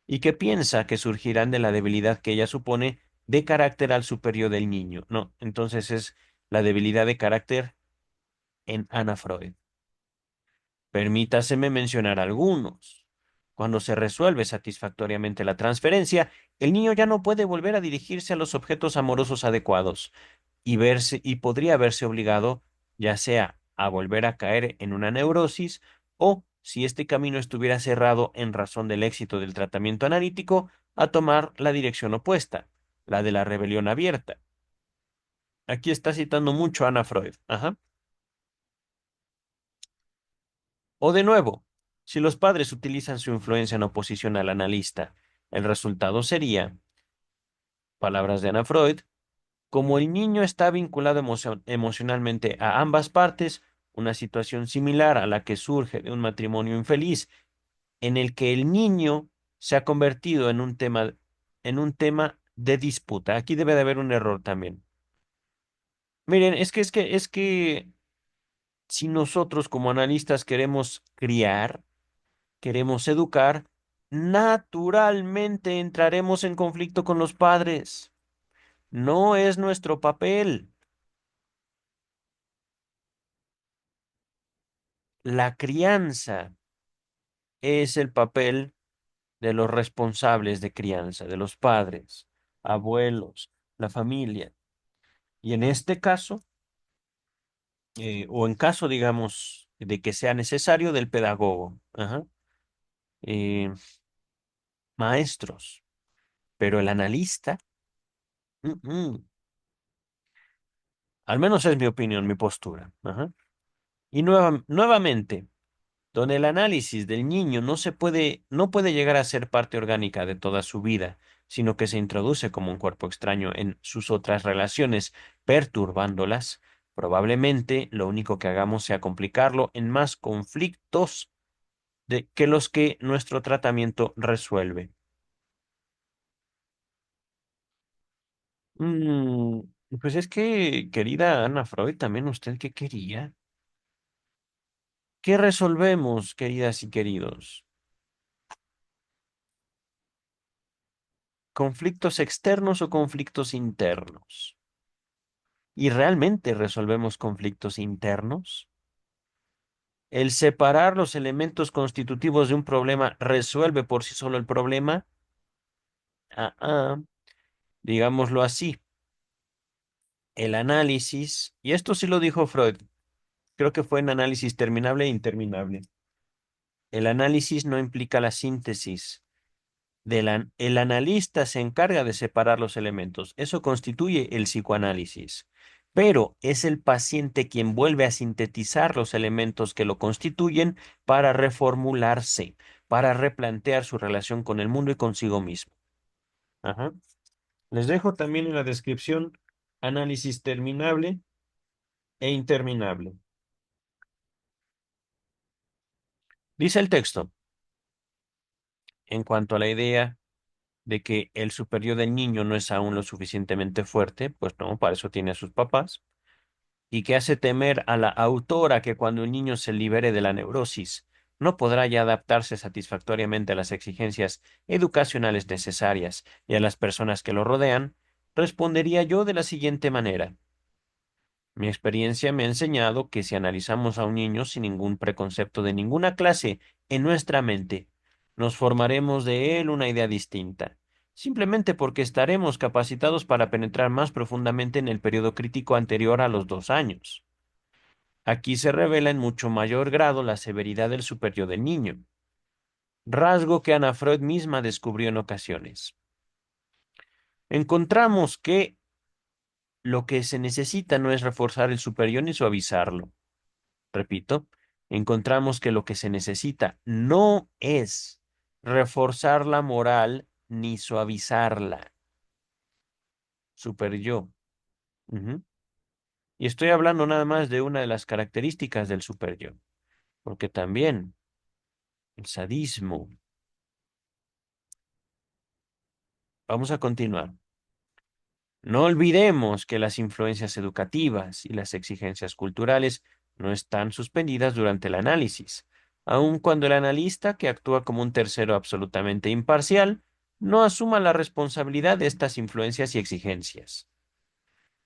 y que piensa que surgirán de la debilidad que ella supone de carácter al superior del niño. No, entonces es la debilidad de carácter en Ana Freud. Permítaseme mencionar algunos. Cuando se resuelve satisfactoriamente la transferencia, el niño ya no puede volver a dirigirse a los objetos amorosos adecuados y podría verse obligado ya sea a volver a caer en una neurosis o si este camino estuviera cerrado en razón del éxito del tratamiento analítico, a tomar la dirección opuesta, la de la rebelión abierta. Aquí está citando mucho a Ana Freud. Ajá. O de nuevo, si los padres utilizan su influencia en oposición al analista, el resultado sería, palabras de Ana Freud, como el niño está vinculado emocionalmente a ambas partes, una situación similar a la que surge de un matrimonio infeliz, en el que el niño se ha convertido en un tema de disputa. Aquí debe de haber un error también. Miren, es que si nosotros como analistas queremos criar, queremos educar, naturalmente entraremos en conflicto con los padres. No es nuestro papel. La crianza es el papel de los responsables de crianza, de los padres, abuelos, la familia. Y en este caso, o en caso, digamos, de que sea necesario, del pedagogo. Ajá. Eh, maestros. Pero el analista, mm, mm, al menos es mi opinión, mi postura. Ajá. Y nuevamente, donde el análisis del niño no puede llegar a ser parte orgánica de toda su vida, sino que se introduce como un cuerpo extraño en sus otras relaciones, perturbándolas, probablemente lo único que hagamos sea complicarlo en más conflictos que los que nuestro tratamiento resuelve. Mm, pues es que, querida Ana Freud, también usted qué quería. ¿Qué resolvemos, queridas y queridos? ¿Conflictos externos o conflictos internos? ¿Y realmente resolvemos conflictos internos? ¿El separar los elementos constitutivos de un problema resuelve por sí solo el problema? Digámoslo así. El análisis, y esto sí lo dijo Freud, creo que fue en análisis terminable e interminable. El análisis no implica la síntesis. El analista se encarga de separar los elementos. Eso constituye el psicoanálisis. Pero es el paciente quien vuelve a sintetizar los elementos que lo constituyen para reformularse, para replantear su relación con el mundo y consigo mismo. Ajá. Les dejo también en la descripción análisis terminable e interminable. Dice el texto, en cuanto a la idea de que el superior del niño no es aún lo suficientemente fuerte, pues no, para eso tiene a sus papás, y que hace temer a la autora que cuando el niño se libere de la neurosis, no podrá ya adaptarse satisfactoriamente a las exigencias educacionales necesarias y a las personas que lo rodean, respondería yo de la siguiente manera. Mi experiencia me ha enseñado que si analizamos a un niño sin ningún preconcepto de ninguna clase en nuestra mente, nos formaremos de él una idea distinta, simplemente porque estaremos capacitados para penetrar más profundamente en el periodo crítico anterior a los 2 años. Aquí se revela en mucho mayor grado la severidad del superior del niño, rasgo que Ana Freud misma descubrió en ocasiones. Encontramos que lo que se necesita no es reforzar el superior ni suavizarlo. Repito, encontramos que lo que se necesita no es reforzar la moral ni suavizarla. Super yo. Ujú. Y estoy hablando nada más de una de las características del super yo, porque también el sadismo. Vamos a continuar. No olvidemos que las influencias educativas y las exigencias culturales no están suspendidas durante el análisis, aun cuando el analista, que actúa como un tercero absolutamente imparcial, no asuma la responsabilidad de estas influencias y exigencias.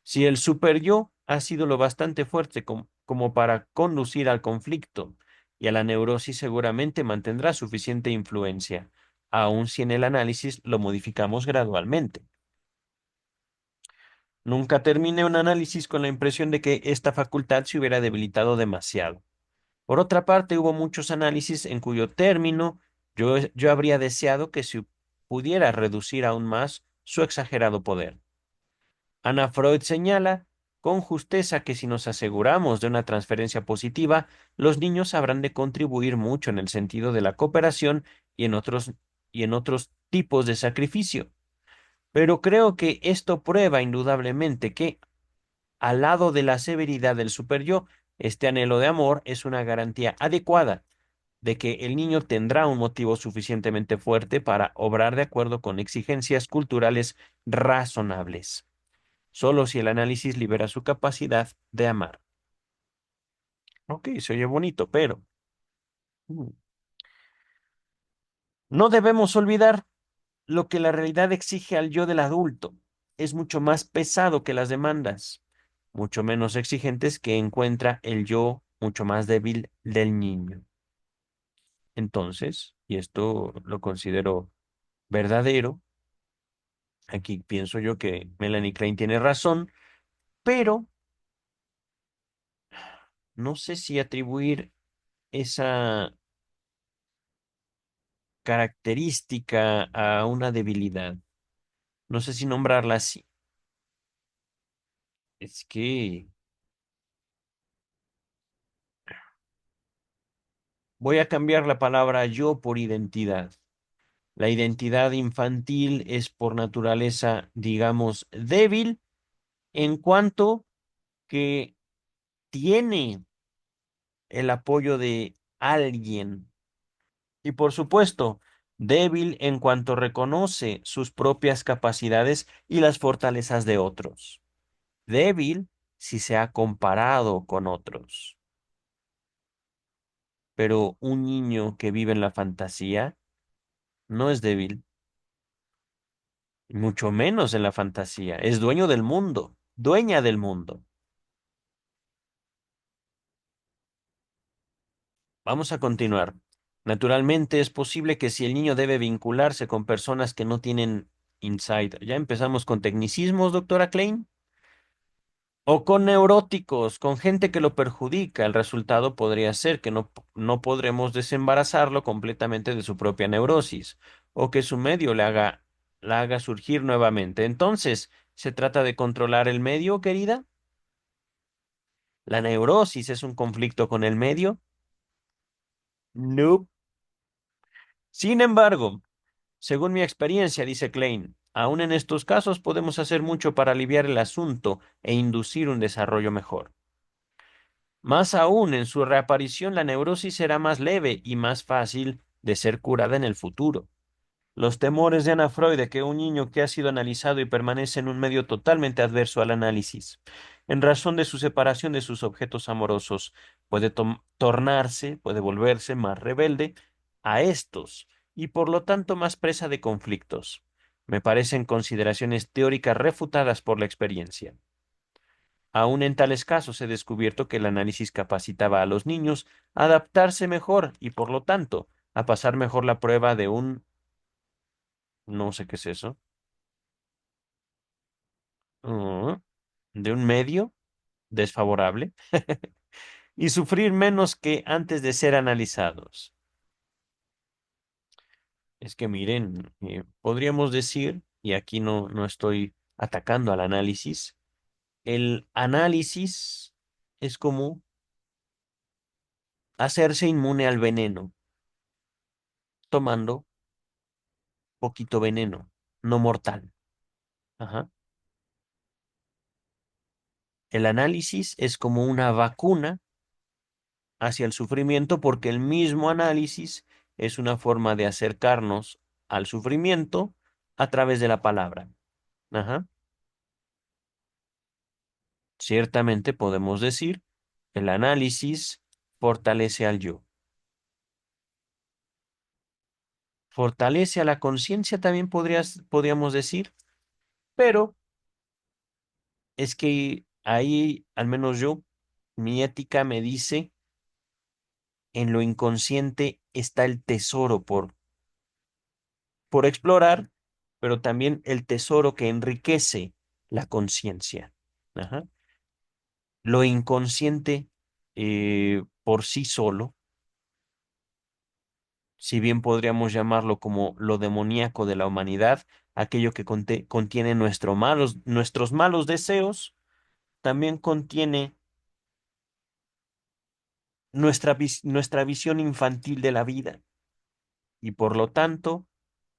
Si el superyo ha sido lo bastante fuerte como para conducir al conflicto y a la neurosis, seguramente mantendrá suficiente influencia, aun si en el análisis lo modificamos gradualmente. Nunca terminé un análisis con la impresión de que esta facultad se hubiera debilitado demasiado. Por otra parte, hubo muchos análisis en cuyo término yo habría deseado que se pudiera reducir aún más su exagerado poder. Ana Freud señala con justeza que si nos aseguramos de una transferencia positiva, los niños habrán de contribuir mucho en el sentido de la cooperación y en otros tipos de sacrificio. Pero creo que esto prueba indudablemente que, al lado de la severidad del superyo, este anhelo de amor es una garantía adecuada de que el niño tendrá un motivo suficientemente fuerte para obrar de acuerdo con exigencias culturales razonables, solo si el análisis libera su capacidad de amar. Ok, se oye bonito, pero mm, no debemos olvidar lo que la realidad exige al yo del adulto. Es mucho más pesado que las demandas, mucho menos exigentes que encuentra el yo mucho más débil del niño. Entonces, y esto lo considero verdadero, aquí pienso yo que Melanie Klein tiene razón, pero no sé si atribuir esa característica a una debilidad. No sé si nombrarla así. Es que voy a cambiar la palabra yo por identidad. La identidad infantil es por naturaleza, digamos, débil en cuanto que tiene el apoyo de alguien. Y por supuesto, débil en cuanto reconoce sus propias capacidades y las fortalezas de otros. Débil si se ha comparado con otros. Pero un niño que vive en la fantasía no es débil, mucho menos en la fantasía. Es dueño del mundo, dueña del mundo. Vamos a continuar. Naturalmente es posible que si el niño debe vincularse con personas que no tienen insight, ya empezamos con tecnicismos, doctora Klein, o con neuróticos, con gente que lo perjudica, el resultado podría ser que no podremos desembarazarlo completamente de su propia neurosis, o que su medio la haga surgir nuevamente. Entonces, ¿se trata de controlar el medio, querida? ¿La neurosis es un conflicto con el medio? No. Sin embargo, según mi experiencia, dice Klein, aún en estos casos podemos hacer mucho para aliviar el asunto e inducir un desarrollo mejor. Más aún, en su reaparición, la neurosis será más leve y más fácil de ser curada en el futuro. Los temores de Ana Freud de que un niño que ha sido analizado y permanece en un medio totalmente adverso al análisis, en razón de su separación de sus objetos amorosos, puede puede volverse más rebelde a estos y por lo tanto más presa de conflictos. Me parecen consideraciones teóricas refutadas por la experiencia. Aún en tales casos he descubierto que el análisis capacitaba a los niños a adaptarse mejor y por lo tanto a pasar mejor la prueba de no sé qué es eso, uh, de un medio desfavorable y sufrir menos que antes de ser analizados. Es que miren, podríamos decir, y aquí no estoy atacando al análisis, el análisis es como hacerse inmune al veneno, tomando poquito veneno, no mortal. Ajá. El análisis es como una vacuna hacia el sufrimiento porque el mismo análisis es una forma de acercarnos al sufrimiento a través de la palabra. Ajá. Ciertamente podemos decir, el análisis fortalece al yo. Fortalece a la conciencia también podríamos decir, pero es que ahí, al menos yo, mi ética me dice, en lo inconsciente está el tesoro por explorar, pero también el tesoro que enriquece la conciencia. Ajá. Lo inconsciente, por sí solo, si bien podríamos llamarlo como lo demoníaco de la humanidad, aquello que contiene nuestros malos deseos, también contiene nuestra visión infantil de la vida y por lo tanto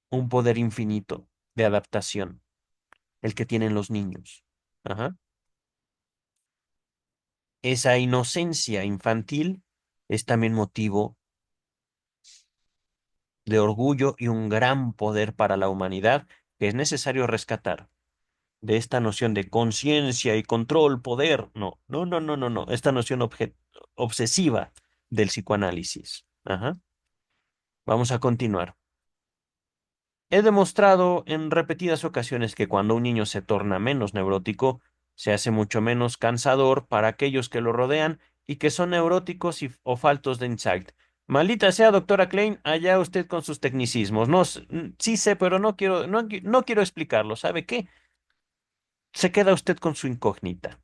un poder infinito de adaptación, el que tienen los niños. Ajá. Esa inocencia infantil es también motivo de orgullo y un gran poder para la humanidad que es necesario rescatar de esta noción de conciencia y control, poder. No, no, no, no, no, no. Esta noción obsesiva del psicoanálisis. Ajá. Vamos a continuar. He demostrado en repetidas ocasiones que cuando un niño se torna menos neurótico, se hace mucho menos cansador para aquellos que lo rodean y que son neuróticos o faltos de insight. Maldita sea, doctora Klein, allá usted con sus tecnicismos. No, sí sé, pero no quiero explicarlo. ¿Sabe qué? Se queda usted con su incógnita.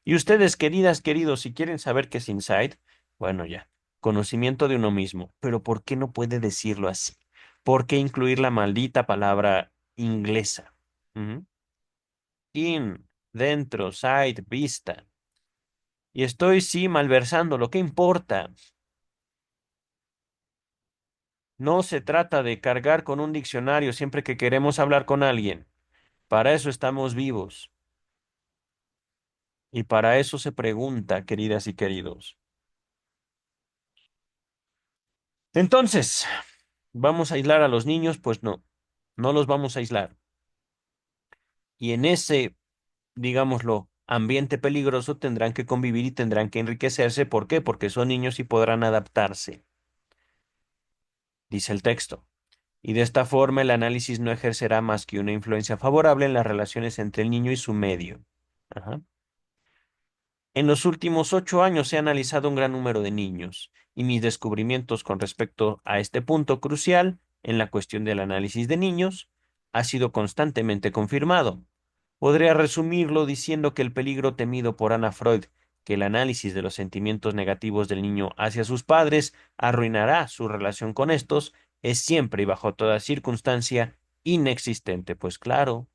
Y ustedes, queridas, queridos, si quieren saber qué es insight, bueno, ya, conocimiento de uno mismo. Pero ¿por qué no puede decirlo así? ¿Por qué incluir la maldita palabra inglesa? Ujú. In, dentro, side, vista. Y estoy, sí, malversando, lo que importa. No se trata de cargar con un diccionario siempre que queremos hablar con alguien. Para eso estamos vivos. Y para eso se pregunta, queridas y queridos. Entonces, ¿vamos a aislar a los niños? Pues no, no los vamos a aislar. Y en ese, digámoslo, ambiente peligroso tendrán que convivir y tendrán que enriquecerse. ¿Por qué? Porque son niños y podrán adaptarse, dice el texto. Y de esta forma el análisis no ejercerá más que una influencia favorable en las relaciones entre el niño y su medio. Ajá. En los últimos 8 años he analizado un gran número de niños y mis descubrimientos con respecto a este punto crucial en la cuestión del análisis de niños ha sido constantemente confirmado. Podría resumirlo diciendo que el peligro temido por Anna Freud, que el análisis de los sentimientos negativos del niño hacia sus padres arruinará su relación con estos, es siempre y bajo toda circunstancia inexistente. Pues claro,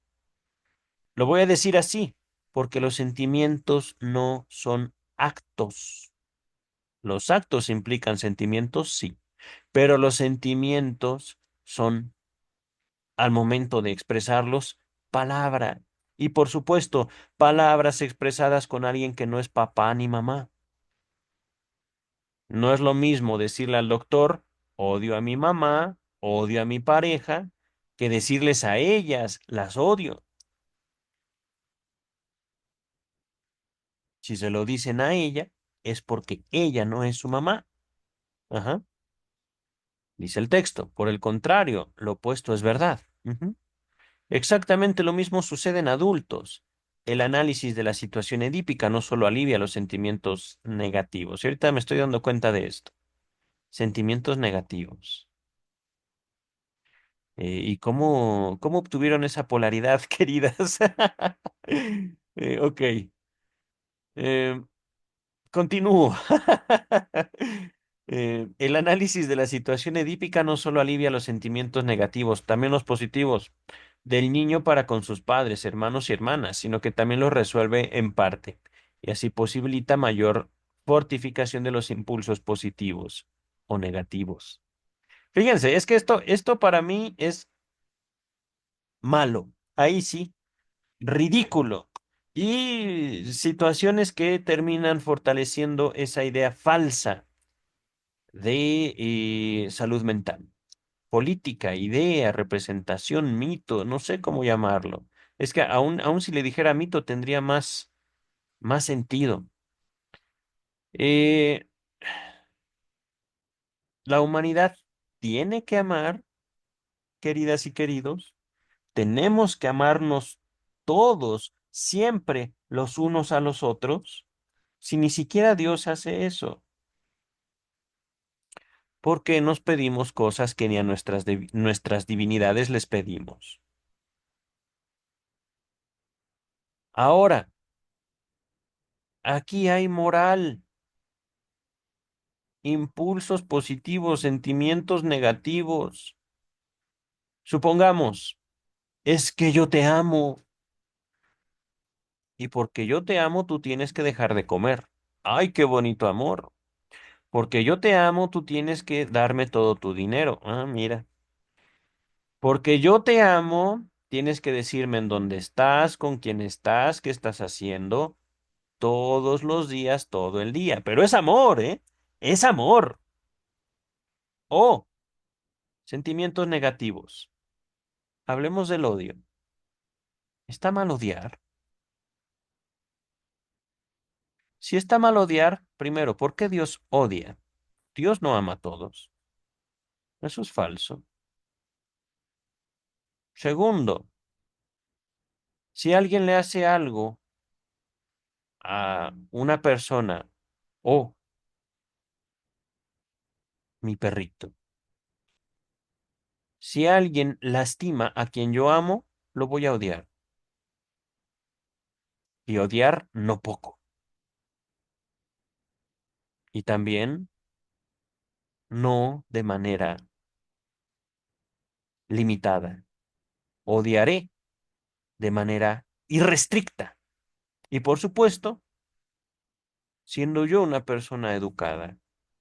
lo voy a decir así, porque los sentimientos no son actos. Los actos implican sentimientos, sí, pero los sentimientos son, al momento de expresarlos, palabra. Y por supuesto, palabras expresadas con alguien que no es papá ni mamá. No es lo mismo decirle al doctor, odio a mi mamá, odio a mi pareja, que decirles a ellas, las odio. Si se lo dicen a ella, es porque ella no es su mamá. Ajá, dice el texto. Por el contrario, lo opuesto es verdad. Ujú. Exactamente lo mismo sucede en adultos. El análisis de la situación edípica no solo alivia los sentimientos negativos. Y ahorita me estoy dando cuenta de esto. Sentimientos negativos. ¿Y cómo obtuvieron esa polaridad, queridas? Ok. Eh, Continúo. El análisis de la situación edípica no solo alivia los sentimientos negativos, también los positivos del niño para con sus padres, hermanos y hermanas, sino que también los resuelve en parte y así posibilita mayor fortificación de los impulsos positivos o negativos. Fíjense, es que esto para mí es malo. Ahí sí, ridículo. Y situaciones que terminan fortaleciendo esa idea falsa de salud mental. Política, idea, representación, mito, no sé cómo llamarlo. Es que aún si le dijera mito tendría más sentido. Eh, la humanidad tiene que amar, queridas y queridos. Tenemos que amarnos todos, siempre, los unos a los otros. Si ni siquiera Dios hace eso, ¿por qué nos pedimos cosas que ni a nuestras divinidades les pedimos? Ahora, aquí hay moral. Impulsos positivos, sentimientos negativos. Supongamos, es que yo te amo y porque yo te amo tú tienes que dejar de comer. Ay, qué bonito amor. Porque yo te amo tú tienes que darme todo tu dinero. Ah, mira. Porque yo te amo tienes que decirme en dónde estás, con quién estás, qué estás haciendo todos los días, todo el día. Pero es amor, ¿eh? Es amor. O sentimientos negativos. Hablemos del odio. ¿Está mal odiar? Si está mal odiar, primero, ¿por qué Dios odia? Dios no ama a todos. Eso es falso. Segundo, si alguien le hace algo a una persona o mi perrito, si alguien lastima a quien yo amo, lo voy a odiar. Y odiar no poco. Y también no de manera limitada. Odiaré de manera irrestricta. Y por supuesto, siendo yo una persona educada,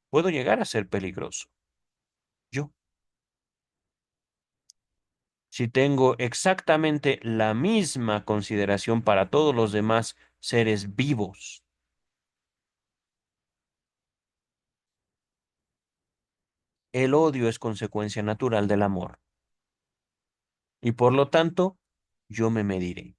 puedo llegar a ser peligroso. Yo, si tengo exactamente la misma consideración para todos los demás seres vivos, el odio es consecuencia natural del amor. Y por lo tanto, yo me mediré.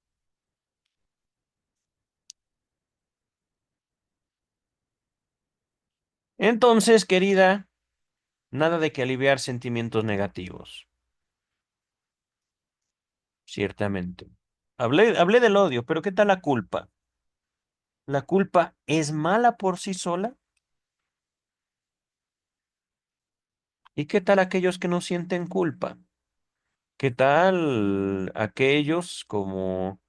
Entonces, querida, nada de que aliviar sentimientos negativos, ciertamente. Hablé del odio, pero ¿qué tal la culpa? ¿La culpa es mala por sí sola? ¿Y qué tal aquellos que no sienten culpa? ¿Qué tal aquellos como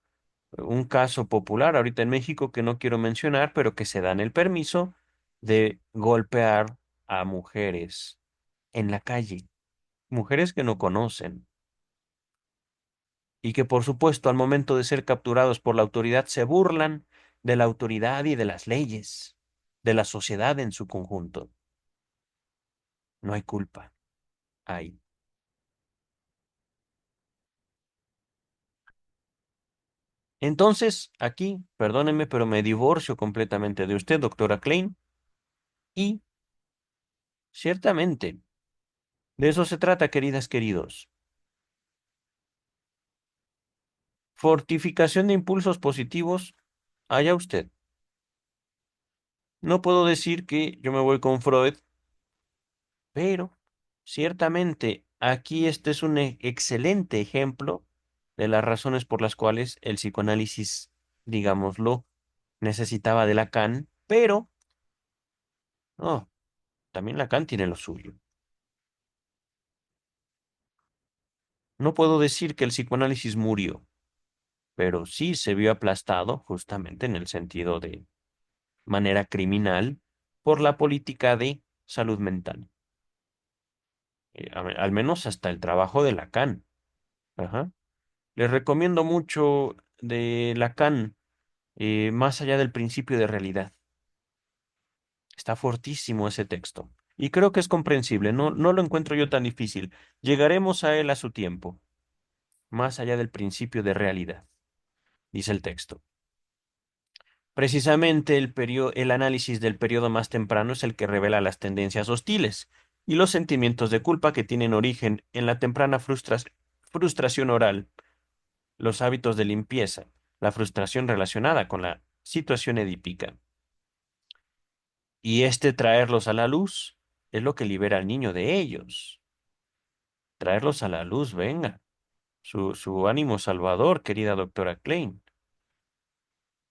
un caso popular ahorita en México que no quiero mencionar, pero que se dan el permiso de golpear a mujeres en la calle, mujeres que no conocen y que por supuesto al momento de ser capturados por la autoridad se burlan de la autoridad y de las leyes, de la sociedad en su conjunto? No hay culpa, hay. Entonces, aquí, perdóneme, pero me divorcio completamente de usted, doctora Klein, y ciertamente, de eso se trata, queridas, queridos. Fortificación de impulsos positivos, allá usted. No puedo decir que yo me voy con Freud, pero ciertamente aquí este es un excelente ejemplo de las razones por las cuales el psicoanálisis, digámoslo, necesitaba de Lacan, pero no, también Lacan tiene lo suyo. No puedo decir que el psicoanálisis murió, pero sí se vio aplastado justamente en el sentido de manera criminal por la política de salud mental. Al menos hasta el trabajo de Lacan. Ajá. Les recomiendo mucho de Lacan, más allá del principio de realidad. Está fortísimo ese texto. Y creo que es comprensible, no lo encuentro yo tan difícil. Llegaremos a él a su tiempo, más allá del principio de realidad, dice el texto. Precisamente el análisis del periodo más temprano es el que revela las tendencias hostiles y los sentimientos de culpa que tienen origen en la temprana frustración oral, los hábitos de limpieza, la frustración relacionada con la situación edípica. Y este traerlos a la luz es lo que libera al niño de ellos. Traerlos a la luz, venga. Su ánimo salvador, querida doctora Klein.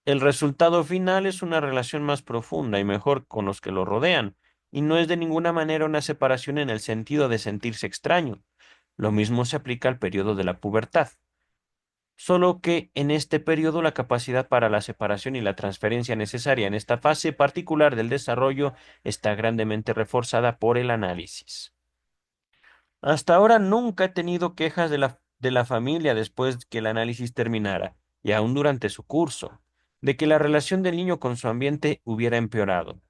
El resultado final es una relación más profunda y mejor con los que lo rodean, y no es de ninguna manera una separación en el sentido de sentirse extraño. Lo mismo se aplica al periodo de la pubertad. solo que en este periodo la capacidad para la separación y la transferencia necesaria en esta fase particular del desarrollo está grandemente reforzada por el análisis. Hasta ahora nunca he tenido quejas de la familia después que el análisis terminara, y aún durante su curso, de que la relación del niño con su ambiente hubiera empeorado.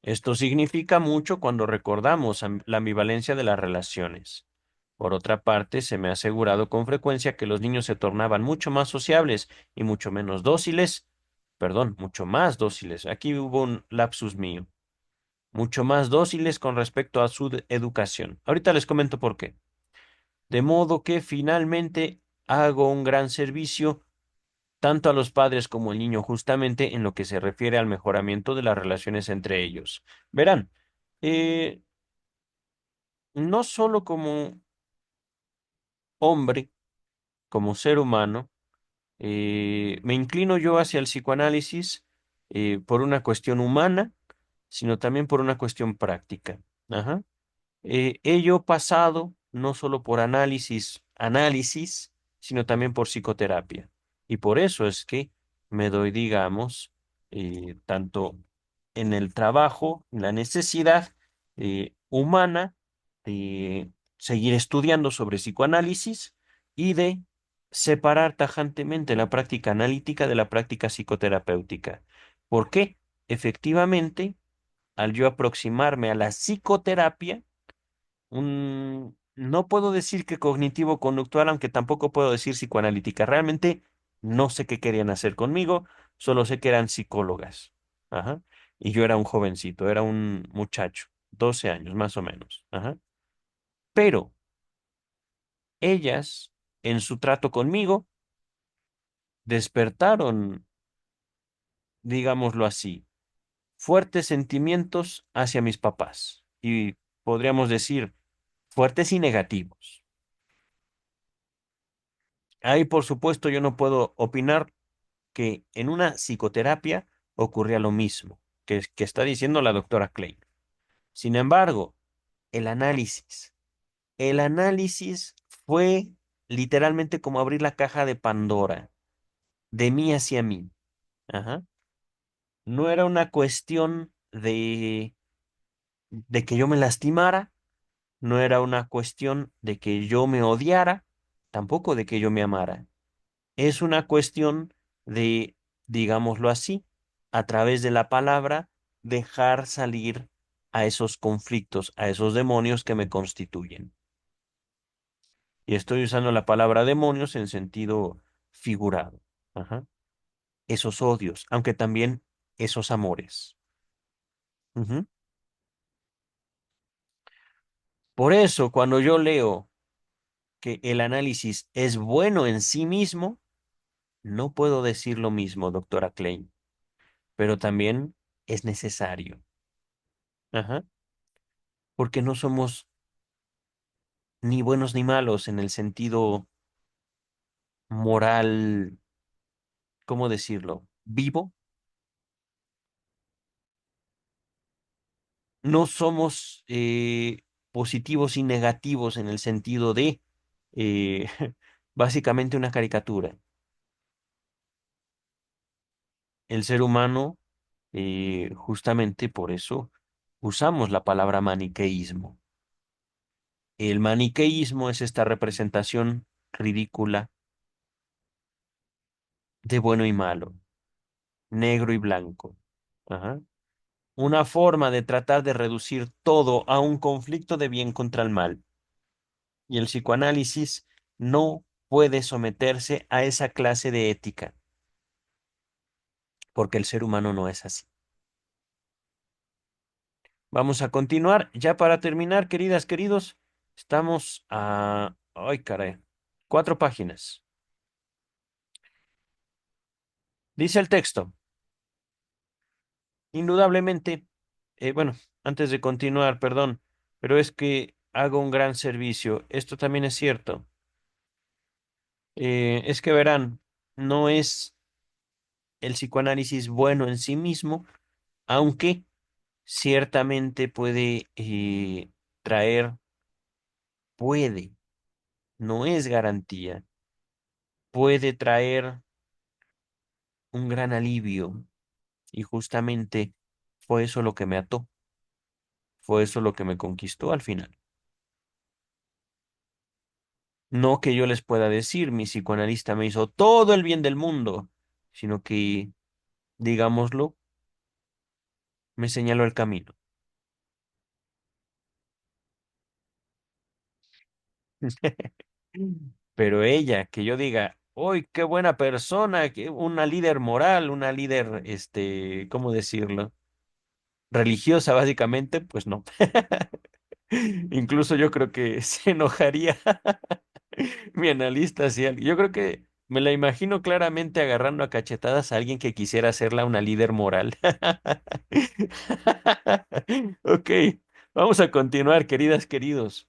Esto significa mucho cuando recordamos la ambivalencia de las relaciones. Por otra parte, se me ha asegurado con frecuencia que los niños se tornaban mucho más sociables y mucho menos dóciles, perdón, mucho más dóciles. Aquí hubo un lapsus mío. Mucho más dóciles con respecto a su educación. Ahorita les comento por qué. De modo que finalmente hago un gran servicio tanto a los padres como al niño justamente en lo que se refiere al mejoramiento de las relaciones entre ellos. Verán, eh, no solo como hombre, como ser humano, me inclino yo hacia el psicoanálisis por una cuestión humana, sino también por una cuestión práctica. Ajá. Ello pasado no solo por análisis, sino también por psicoterapia. Y por eso es que me doy, digamos, tanto en el trabajo, la necesidad humana de seguir estudiando sobre psicoanálisis y de separar tajantemente la práctica analítica de la práctica psicoterapéutica. ¿Por qué? Efectivamente, al yo aproximarme a la psicoterapia, no puedo decir que cognitivo-conductual, aunque tampoco puedo decir psicoanalítica. Realmente no sé qué querían hacer conmigo, solo sé que eran psicólogas. Ajá. Y yo era un jovencito, era un muchacho, 12 años más o menos. Ajá. Pero ellas, en su trato conmigo, despertaron, digámoslo así, fuertes sentimientos hacia mis papás. Y podríamos decir, fuertes y negativos. Ahí, por supuesto, yo no puedo opinar que en una psicoterapia ocurría lo mismo que está diciendo la doctora Klein. Sin embargo, el análisis, el análisis fue literalmente como abrir la caja de Pandora, de mí hacia mí. Ajá. No era una cuestión de que yo me lastimara, no era una cuestión de que yo me odiara, tampoco de que yo me amara. Es una cuestión de, digámoslo así, a través de la palabra, dejar salir a esos conflictos, a esos demonios que me constituyen. Y estoy usando la palabra demonios en sentido figurado. Ajá. Esos odios, aunque también esos amores. Ujú. Por eso, cuando yo leo que el análisis es bueno en sí mismo, no puedo decir lo mismo, doctora Klein, pero también es necesario. Ajá. Porque no somos ni buenos ni malos en el sentido moral, ¿cómo decirlo? Vivo. No somos positivos y negativos en el sentido de eh, básicamente una caricatura. El ser humano, justamente por eso usamos la palabra maniqueísmo. El maniqueísmo es esta representación ridícula de bueno y malo, negro y blanco. Ajá. Una forma de tratar de reducir todo a un conflicto de bien contra el mal. Y el psicoanálisis no puede someterse a esa clase de ética, porque el ser humano no es así. Vamos a continuar. Ya para terminar, queridas, queridos, estamos a... ¡Ay, caray! 4 páginas. Dice el texto, indudablemente, bueno, antes de continuar, perdón, pero es que hago un gran servicio. Esto también es cierto. Es que verán, no es el psicoanálisis bueno en sí mismo, aunque ciertamente puede traer, puede, no es garantía, puede traer un gran alivio. Y justamente fue eso lo que me ató, fue eso lo que me conquistó al final. No que yo les pueda decir, mi psicoanalista me hizo todo el bien del mundo, sino que, digámoslo, me señaló el camino. Pero ella, que yo diga, ¡uy, qué buena persona! Una líder moral, una líder, ¿cómo decirlo? Religiosa, básicamente, pues no. Incluso yo creo que se enojaría mi analista. Si yo creo que me la imagino claramente agarrando a cachetadas a alguien que quisiera hacerla una líder moral. Ok, vamos a continuar, queridas, queridos.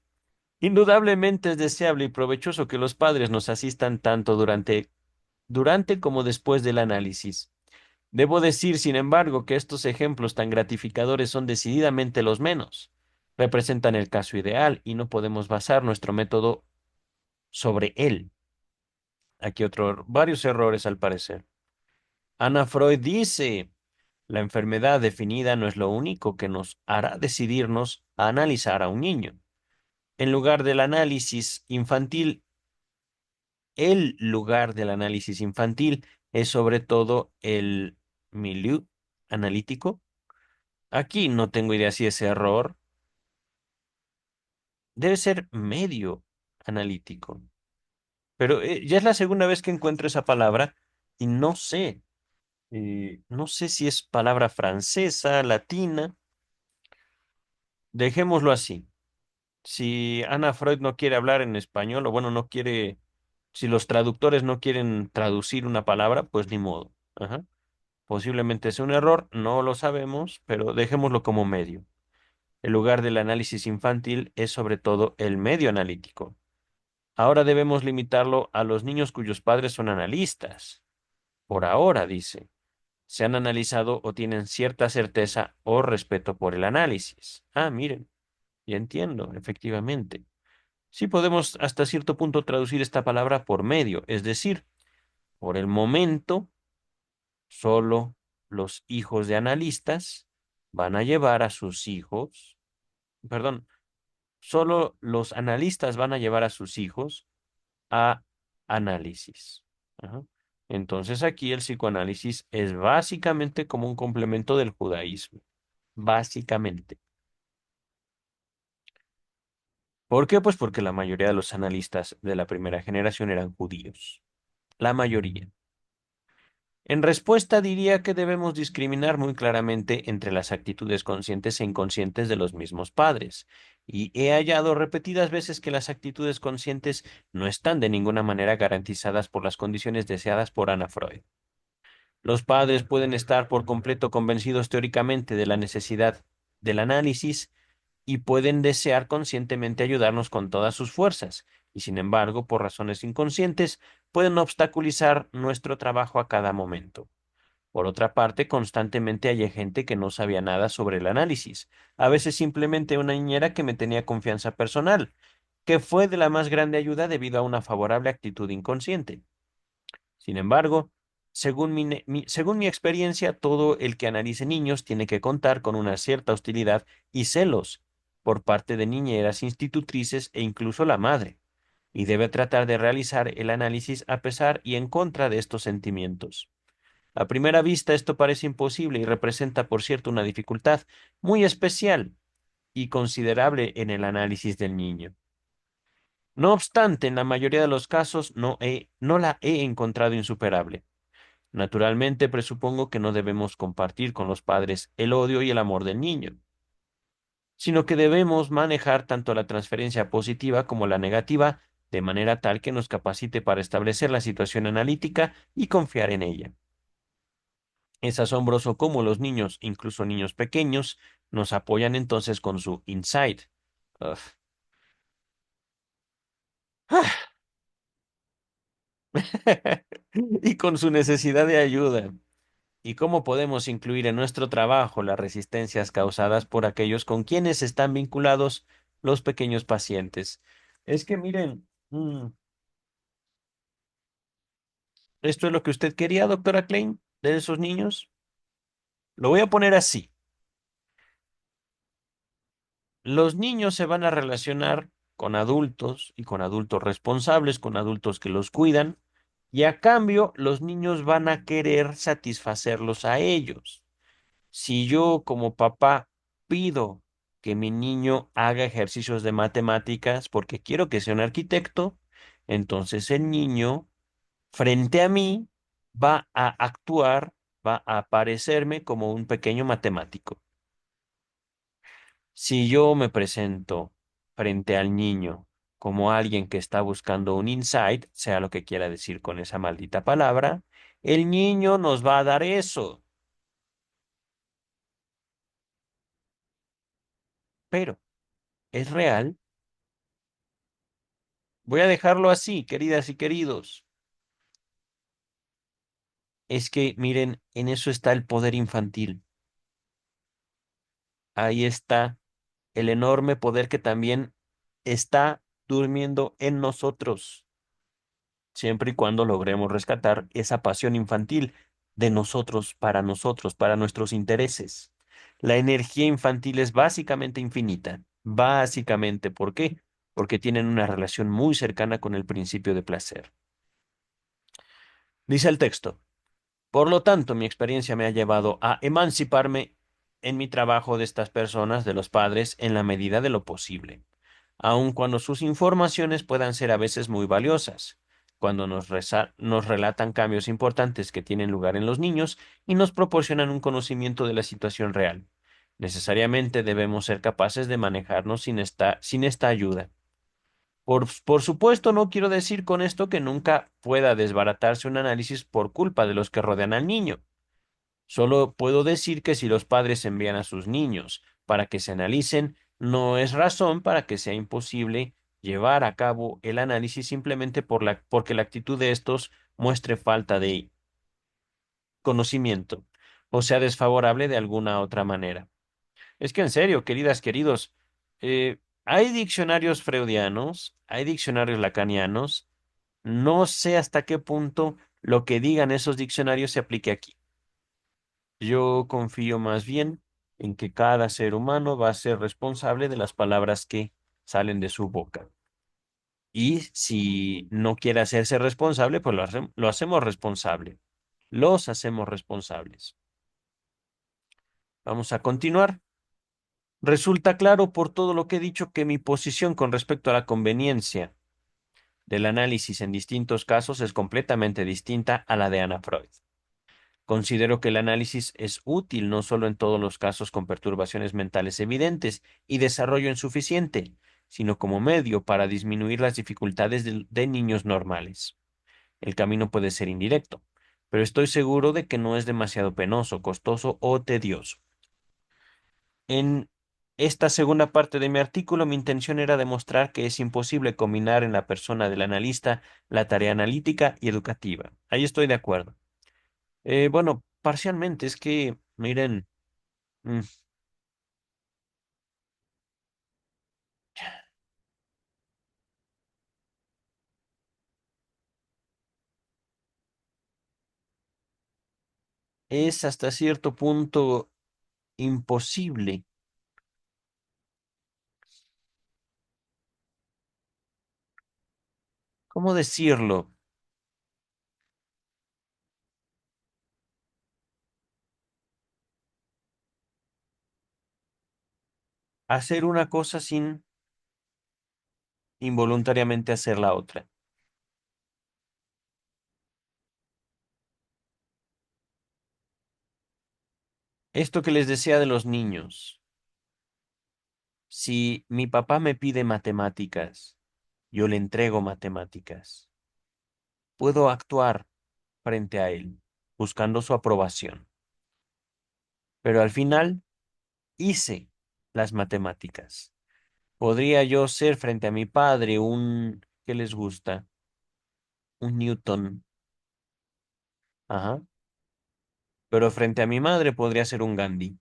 Indudablemente es deseable y provechoso que los padres nos asistan tanto durante como después del análisis. Debo decir, sin embargo, que estos ejemplos tan gratificadores son decididamente los menos. Representan el caso ideal y no podemos basar nuestro método sobre él. Aquí varios errores al parecer. Ana Freud dice, la enfermedad definida no es lo único que nos hará decidirnos a analizar a un niño. En lugar del análisis infantil, el lugar del análisis infantil es sobre todo el milieu analítico. Aquí no tengo idea si ese error debe ser medio analítico, pero ya es la segunda vez que encuentro esa palabra y no sé. No sé si es palabra francesa, latina. Dejémoslo así. Si Ana Freud no quiere hablar en español, o bueno, no quiere, si los traductores no quieren traducir una palabra, pues ni modo. Ajá. Posiblemente sea un error, no lo sabemos, pero dejémoslo como medio. El lugar del análisis infantil es sobre todo el medio analítico. Ahora debemos limitarlo a los niños cuyos padres son analistas. Por ahora, dice. Se han analizado o tienen cierta certeza o respeto por el análisis. Ah, miren, ya entiendo, efectivamente. Sí podemos hasta cierto punto traducir esta palabra por medio, es decir, por el momento, solo los hijos de analistas van a llevar a sus hijos, perdón, solo los analistas van a llevar a sus hijos a análisis. Ajá. Entonces aquí el psicoanálisis es básicamente como un complemento del judaísmo. Básicamente. ¿Por qué? Pues porque la mayoría de los analistas de la primera generación eran judíos. La mayoría. En respuesta diría que debemos discriminar muy claramente entre las actitudes conscientes e inconscientes de los mismos padres. Y he hallado repetidas veces que las actitudes conscientes no están de ninguna manera garantizadas por las condiciones deseadas por Anna Freud. Los padres pueden estar por completo convencidos teóricamente de la necesidad del análisis y pueden desear conscientemente ayudarnos con todas sus fuerzas, y sin embargo, por razones inconscientes, pueden obstaculizar nuestro trabajo a cada momento. Por otra parte, constantemente hay gente que no sabía nada sobre el análisis, a veces simplemente una niñera que me tenía confianza personal, que fue de la más grande ayuda debido a una favorable actitud inconsciente. Sin embargo, según mi experiencia, todo el que analice niños tiene que contar con una cierta hostilidad y celos por parte de niñeras, institutrices e incluso la madre, y debe tratar de realizar el análisis a pesar y en contra de estos sentimientos. A primera vista esto parece imposible y representa, por cierto, una dificultad muy especial y considerable en el análisis del niño. No obstante, en la mayoría de los casos no la he encontrado insuperable. Naturalmente, presupongo que no debemos compartir con los padres el odio y el amor del niño, sino que debemos manejar tanto la transferencia positiva como la negativa de manera tal que nos capacite para establecer la situación analítica y confiar en ella. Es asombroso cómo los niños, incluso niños pequeños, nos apoyan entonces con su insight. Ugh. Y con su necesidad de ayuda. ¿Y cómo podemos incluir en nuestro trabajo las resistencias causadas por aquellos con quienes están vinculados los pequeños pacientes? Es que miren, ¿Esto es lo que usted quería, doctora Klein, de esos niños? Lo voy a poner así. Los niños se van a relacionar con adultos y con adultos responsables, con adultos que los cuidan, y a cambio los niños van a querer satisfacerlos a ellos. Si yo como papá pido que mi niño haga ejercicios de matemáticas porque quiero que sea un arquitecto, entonces el niño frente a mí va a actuar, va a aparecerme como un pequeño matemático. Si yo me presento frente al niño como alguien que está buscando un insight, sea lo que quiera decir con esa maldita palabra, el niño nos va a dar eso. Pero, ¿es real? Voy a dejarlo así, queridas y queridos. Es que, miren, en eso está el poder infantil. Ahí está el enorme poder que también está durmiendo en nosotros, siempre y cuando logremos rescatar esa pasión infantil de nosotros, para nuestros intereses. La energía infantil es básicamente infinita. Básicamente, ¿por qué? Porque tienen una relación muy cercana con el principio de placer. Dice el texto. Por lo tanto, mi experiencia me ha llevado a emanciparme en mi trabajo de estas personas, de los padres, en la medida de lo posible, aun cuando sus informaciones puedan ser a veces muy valiosas, cuando nos relatan cambios importantes que tienen lugar en los niños y nos proporcionan un conocimiento de la situación real. Necesariamente debemos ser capaces de manejarnos sin esta ayuda. Por supuesto, no quiero decir con esto que nunca pueda desbaratarse un análisis por culpa de los que rodean al niño. Solo puedo decir que si los padres envían a sus niños para que se analicen, no es razón para que sea imposible llevar a cabo el análisis simplemente porque la actitud de estos muestre falta de conocimiento o sea desfavorable de alguna otra manera. Es que en serio, queridas, queridos, hay diccionarios freudianos, hay diccionarios lacanianos, no sé hasta qué punto lo que digan esos diccionarios se aplique aquí. Yo confío más bien en que cada ser humano va a ser responsable de las palabras que salen de su boca. Y si no quiere hacerse responsable, pues lo hacemos responsable. Los hacemos responsables. Vamos a continuar. Resulta claro por todo lo que he dicho que mi posición con respecto a la conveniencia del análisis en distintos casos es completamente distinta a la de Anna Freud. Considero que el análisis es útil no solo en todos los casos con perturbaciones mentales evidentes y desarrollo insuficiente, sino como medio para disminuir las dificultades de niños normales. El camino puede ser indirecto, pero estoy seguro de que no es demasiado penoso, costoso o tedioso. En esta segunda parte de mi artículo, mi intención era demostrar que es imposible combinar en la persona del analista la tarea analítica y educativa. Ahí estoy de acuerdo. Bueno, parcialmente es que, miren, mm, es hasta cierto punto imposible, ¿cómo decirlo? Hacer una cosa sin involuntariamente hacer la otra. Esto que les decía de los niños, si mi papá me pide matemáticas, yo le entrego matemáticas. Puedo actuar frente a él, buscando su aprobación. Pero al final hice las matemáticas. ¿Podría yo ser frente a mi padre ¿qué les gusta? Un Newton. Ajá. Pero frente a mi madre podría ser un Gandhi.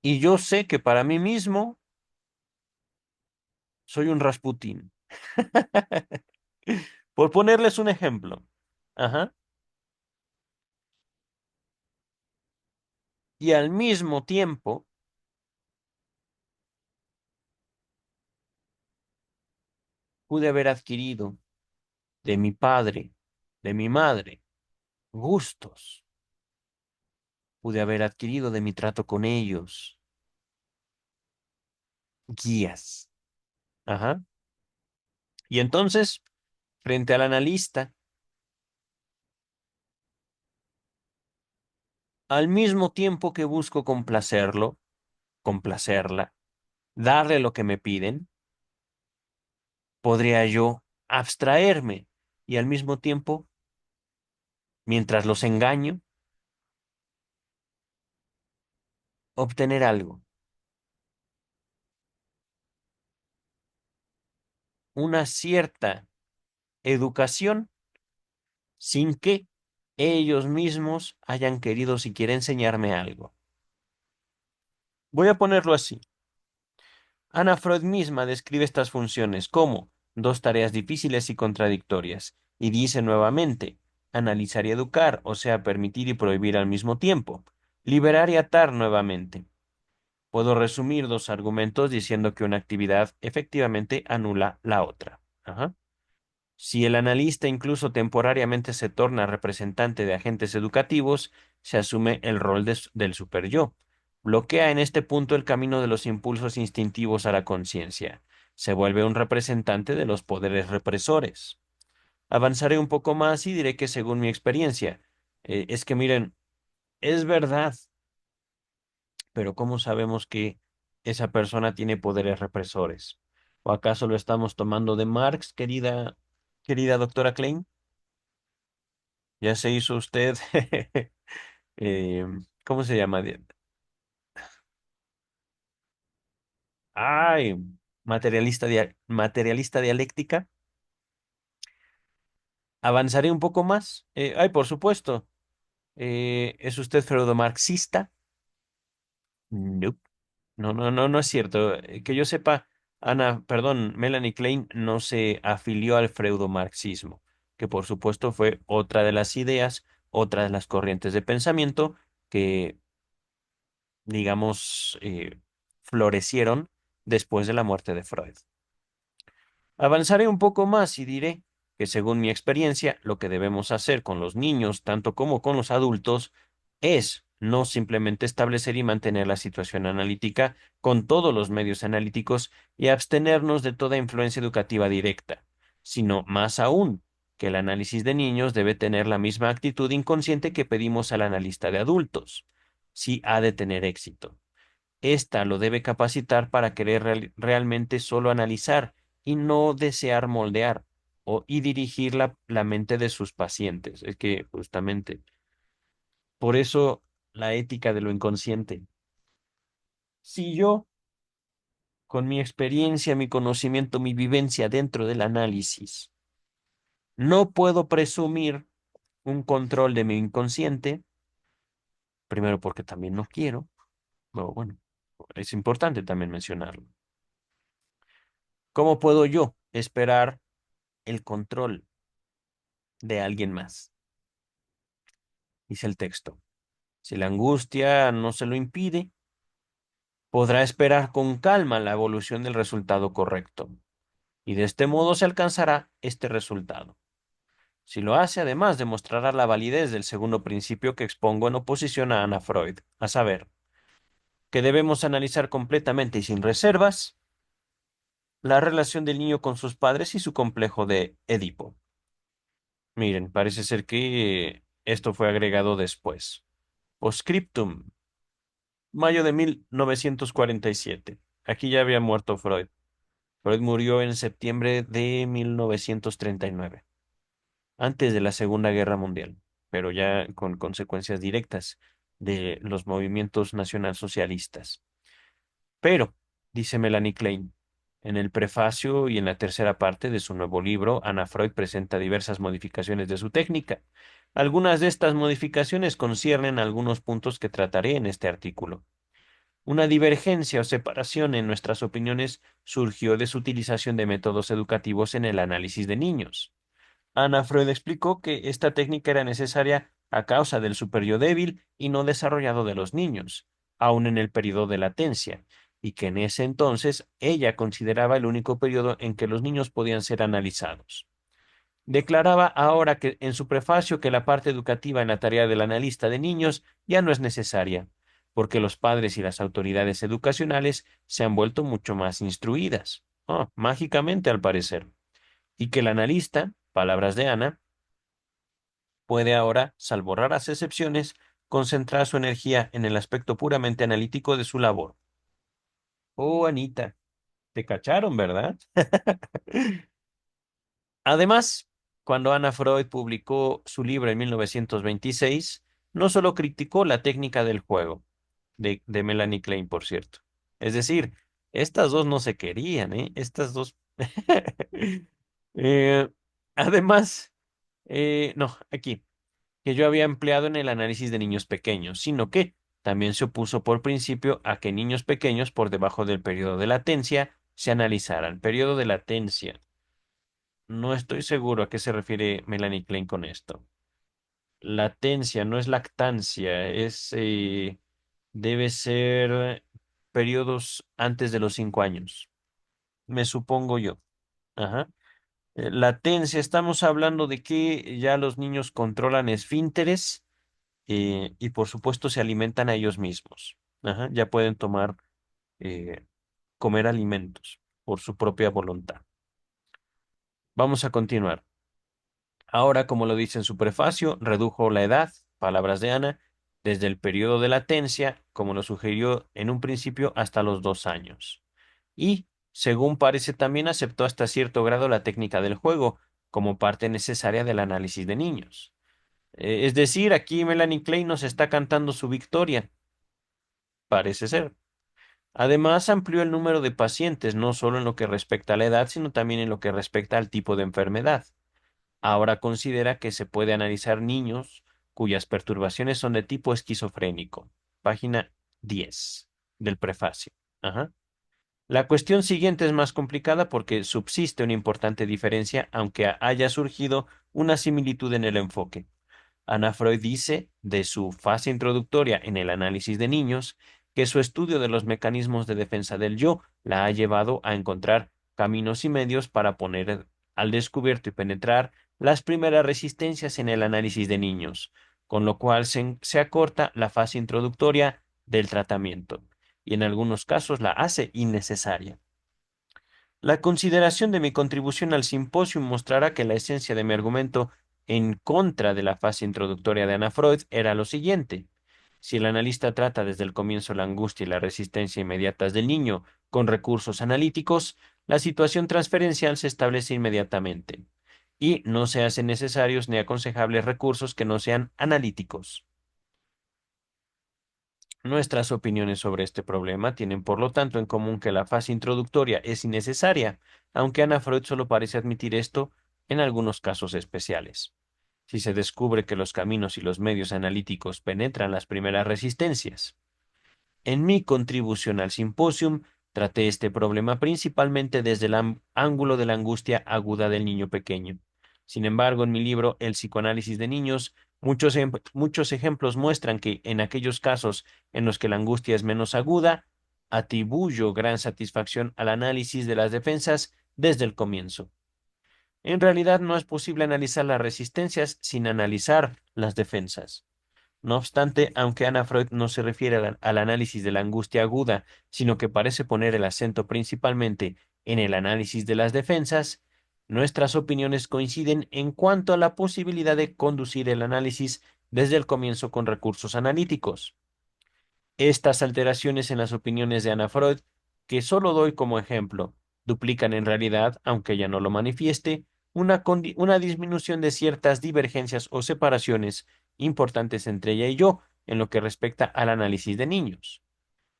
Y yo sé que para mí mismo soy un Rasputín. Por ponerles un ejemplo. Ajá. Y al mismo tiempo pude haber adquirido de mi padre, de mi madre, gustos. Pude haber adquirido de mi trato con ellos, guías. Ajá. Y entonces, frente al analista, al mismo tiempo que busco complacerlo, complacerla, darle lo que me piden, podría yo abstraerme y al mismo tiempo, mientras los engaño, obtener algo, una cierta educación sin que ellos mismos hayan querido siquiera enseñarme algo. Voy a ponerlo así. Anna Freud misma describe estas funciones como dos tareas difíciles y contradictorias, y dice nuevamente, analizar y educar, o sea, permitir y prohibir al mismo tiempo, liberar y atar nuevamente. Puedo resumir dos argumentos diciendo que una actividad efectivamente anula la otra. Ajá. Si el analista incluso temporariamente se torna representante de agentes educativos, se asume el rol del superyo. Bloquea en este punto el camino de los impulsos instintivos a la conciencia. Se vuelve un representante de los poderes represores. Avanzaré un poco más y diré que según mi experiencia, es que miren, es verdad, pero ¿cómo sabemos que esa persona tiene poderes represores? ¿O acaso lo estamos tomando de Marx, querida doctora Klein? Ya se hizo usted, eh, ¿cómo se llama? Ay, materialista dialéctica. Avanzaré un poco más. Ay, por supuesto. ¿Es usted freudomarxista? No. No, no, no, no es cierto. Que yo sepa, Melanie Klein no se afilió al freudomarxismo, que por supuesto fue otra de las ideas, otra de las corrientes de pensamiento que digamos, florecieron después de la muerte de Freud. Avanzaré un poco más y diré que según mi experiencia, lo que debemos hacer con los niños, tanto como con los adultos, es no simplemente establecer y mantener la situación analítica con todos los medios analíticos y abstenernos de toda influencia educativa directa, sino más aún, que el análisis de niños debe tener la misma actitud inconsciente que pedimos al analista de adultos, si ha de tener éxito. Esta lo debe capacitar para querer realmente solo analizar y no desear moldear y dirigir la mente de sus pacientes. Es que justamente por eso la ética de lo inconsciente. Si yo, con mi experiencia, mi conocimiento, mi vivencia dentro del análisis, no puedo presumir un control de mi inconsciente, primero porque también no quiero, bueno, es importante también mencionarlo. ¿Cómo puedo yo esperar el control de alguien más? Dice el texto. Si la angustia no se lo impide, podrá esperar con calma la evolución del resultado correcto, y de este modo se alcanzará este resultado. Si lo hace, además, demostrará la validez del segundo principio que expongo en oposición a Anna Freud, a saber, que debemos analizar completamente y sin reservas la relación del niño con sus padres y su complejo de Edipo. Miren, parece ser que esto fue agregado después. Postscriptum, mayo de 1947. Aquí ya había muerto Freud. Freud murió en septiembre de 1939, antes de la Segunda Guerra Mundial, pero ya con consecuencias directas de los movimientos nacionalsocialistas. Pero, dice Melanie Klein, en el prefacio y en la tercera parte de su nuevo libro, Anna Freud presenta diversas modificaciones de su técnica. Algunas de estas modificaciones conciernen algunos puntos que trataré en este artículo. Una divergencia o separación en nuestras opiniones surgió de su utilización de métodos educativos en el análisis de niños. Ana Freud explicó que esta técnica era necesaria a causa del superyo débil y no desarrollado de los niños, aun en el periodo de latencia, y que en ese entonces ella consideraba el único periodo en que los niños podían ser analizados. Declaraba ahora que en su prefacio que la parte educativa en la tarea del analista de niños ya no es necesaria, porque los padres y las autoridades educacionales se han vuelto mucho más instruidas. Mágicamente al parecer. Y que el analista, palabras de Ana, puede ahora, salvo raras excepciones, concentrar su energía en el aspecto puramente analítico de su labor. Oh, Anita, te cacharon, ¿verdad? Además, cuando Anna Freud publicó su libro en 1926, no solo criticó la técnica del juego, de Melanie Klein, por cierto. Es decir, estas dos no se querían, ¿eh? Estas dos. Eh, además, no, aquí, que yo había empleado en el análisis de niños pequeños, sino que también se opuso por principio a que niños pequeños por debajo del periodo de latencia se analizaran. Periodo de latencia. No estoy seguro a qué se refiere Melanie Klein con esto. Latencia no es lactancia, debe ser periodos antes de los 5 años, me supongo yo. Ajá. Latencia, estamos hablando de que ya los niños controlan esfínteres y por supuesto se alimentan a ellos mismos. Ajá. Ya pueden eh, comer alimentos por su propia voluntad. Vamos a continuar. Ahora, como lo dice en su prefacio, redujo la edad, palabras de Ana, desde el periodo de latencia, como lo sugirió en un principio, hasta los 2 años. Y, según parece, también aceptó hasta cierto grado la técnica del juego como parte necesaria del análisis de niños. Es decir, aquí Melanie Klein nos está cantando su victoria, parece ser. Además, amplió el número de pacientes, no solo en lo que respecta a la edad, sino también en lo que respecta al tipo de enfermedad. Ahora considera que se puede analizar niños cuyas perturbaciones son de tipo esquizofrénico. Página 10 del prefacio. Ajá. La cuestión siguiente es más complicada porque subsiste una importante diferencia, aunque haya surgido una similitud en el enfoque. Ana Freud dice, de su fase introductoria en el análisis de niños, que su estudio de los mecanismos de defensa del yo la ha llevado a encontrar caminos y medios para poner al descubierto y penetrar las primeras resistencias en el análisis de niños, con lo cual se acorta la fase introductoria del tratamiento y en algunos casos la hace innecesaria. La consideración de mi contribución al simposio mostrará que la esencia de mi argumento en contra de la fase introductoria de Ana Freud era lo siguiente. Si el analista trata desde el comienzo la angustia y la resistencia inmediatas del niño con recursos analíticos, la situación transferencial se establece inmediatamente y no se hacen necesarios ni aconsejables recursos que no sean analíticos. Nuestras opiniones sobre este problema tienen por lo tanto en común que la fase introductoria es innecesaria, aunque Ana Freud solo parece admitir esto en algunos casos especiales. Si se descubre que los caminos y los medios analíticos penetran las primeras resistencias. En mi contribución al simposium, traté este problema principalmente desde el ángulo de la angustia aguda del niño pequeño. Sin embargo, en mi libro El psicoanálisis de niños, muchos ejemplos muestran que en aquellos casos en los que la angustia es menos aguda, atribuyo gran satisfacción al análisis de las defensas desde el comienzo. En realidad no es posible analizar las resistencias sin analizar las defensas. No obstante, aunque Ana Freud no se refiere al análisis de la angustia aguda, sino que parece poner el acento principalmente en el análisis de las defensas, nuestras opiniones coinciden en cuanto a la posibilidad de conducir el análisis desde el comienzo con recursos analíticos. Estas alteraciones en las opiniones de Ana Freud, que solo doy como ejemplo, duplican en realidad, aunque ella no lo manifieste, una disminución de ciertas divergencias o separaciones importantes entre ella y yo en lo que respecta al análisis de niños.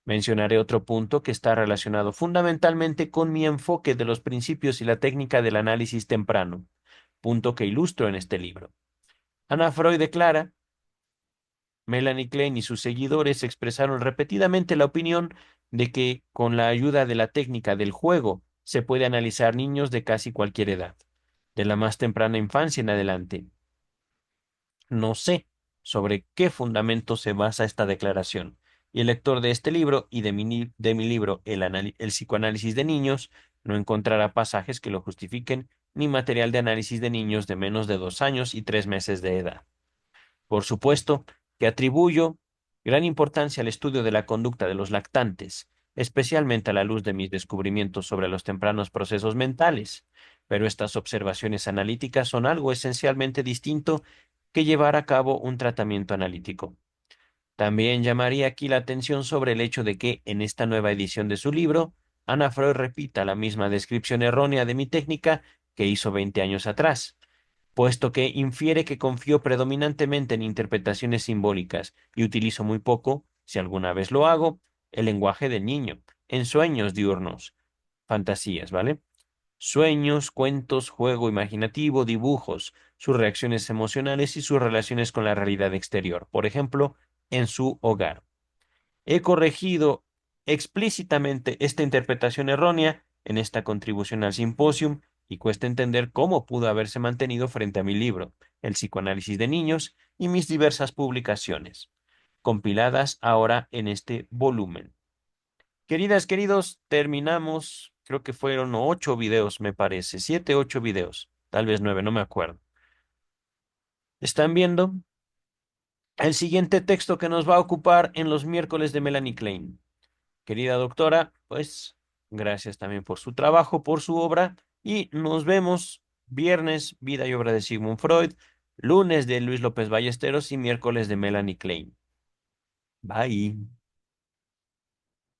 Mencionaré otro punto que está relacionado fundamentalmente con mi enfoque de los principios y la técnica del análisis temprano, punto que ilustro en este libro. Ana Freud declara Melanie Klein y sus seguidores expresaron repetidamente la opinión de que con la ayuda de la técnica del juego se puede analizar niños de casi cualquier edad, de la más temprana infancia en adelante. No sé sobre qué fundamento se basa esta declaración, y el lector de este libro y de mi libro El psicoanálisis de niños no encontrará pasajes que lo justifiquen ni material de análisis de niños de menos de 2 años y 3 meses de edad. Por supuesto que atribuyo gran importancia al estudio de la conducta de los lactantes, especialmente a la luz de mis descubrimientos sobre los tempranos procesos mentales, pero estas observaciones analíticas son algo esencialmente distinto que llevar a cabo un tratamiento analítico. También llamaría aquí la atención sobre el hecho de que, en esta nueva edición de su libro, Ana Freud repita la misma descripción errónea de mi técnica que hizo 20 años atrás, puesto que infiere que confío predominantemente en interpretaciones simbólicas y utilizo muy poco, si alguna vez lo hago, el lenguaje del niño, en sueños diurnos, fantasías, ¿vale? Sueños, cuentos, juego imaginativo, dibujos, sus reacciones emocionales y sus relaciones con la realidad exterior, por ejemplo, en su hogar. He corregido explícitamente esta interpretación errónea en esta contribución al simposium y cuesta entender cómo pudo haberse mantenido frente a mi libro, El psicoanálisis de niños, y mis diversas publicaciones, compiladas ahora en este volumen. Queridas, queridos, terminamos, creo que fueron 8 videos, me parece, 7, 8 videos, tal vez 9, no me acuerdo. ¿Están viendo? El siguiente texto que nos va a ocupar en los miércoles de Melanie Klein. Querida doctora, pues gracias también por su trabajo, por su obra y nos vemos viernes, Vida y obra de Sigmund Freud, lunes de Luis López Ballesteros y miércoles de Melanie Klein. Bye.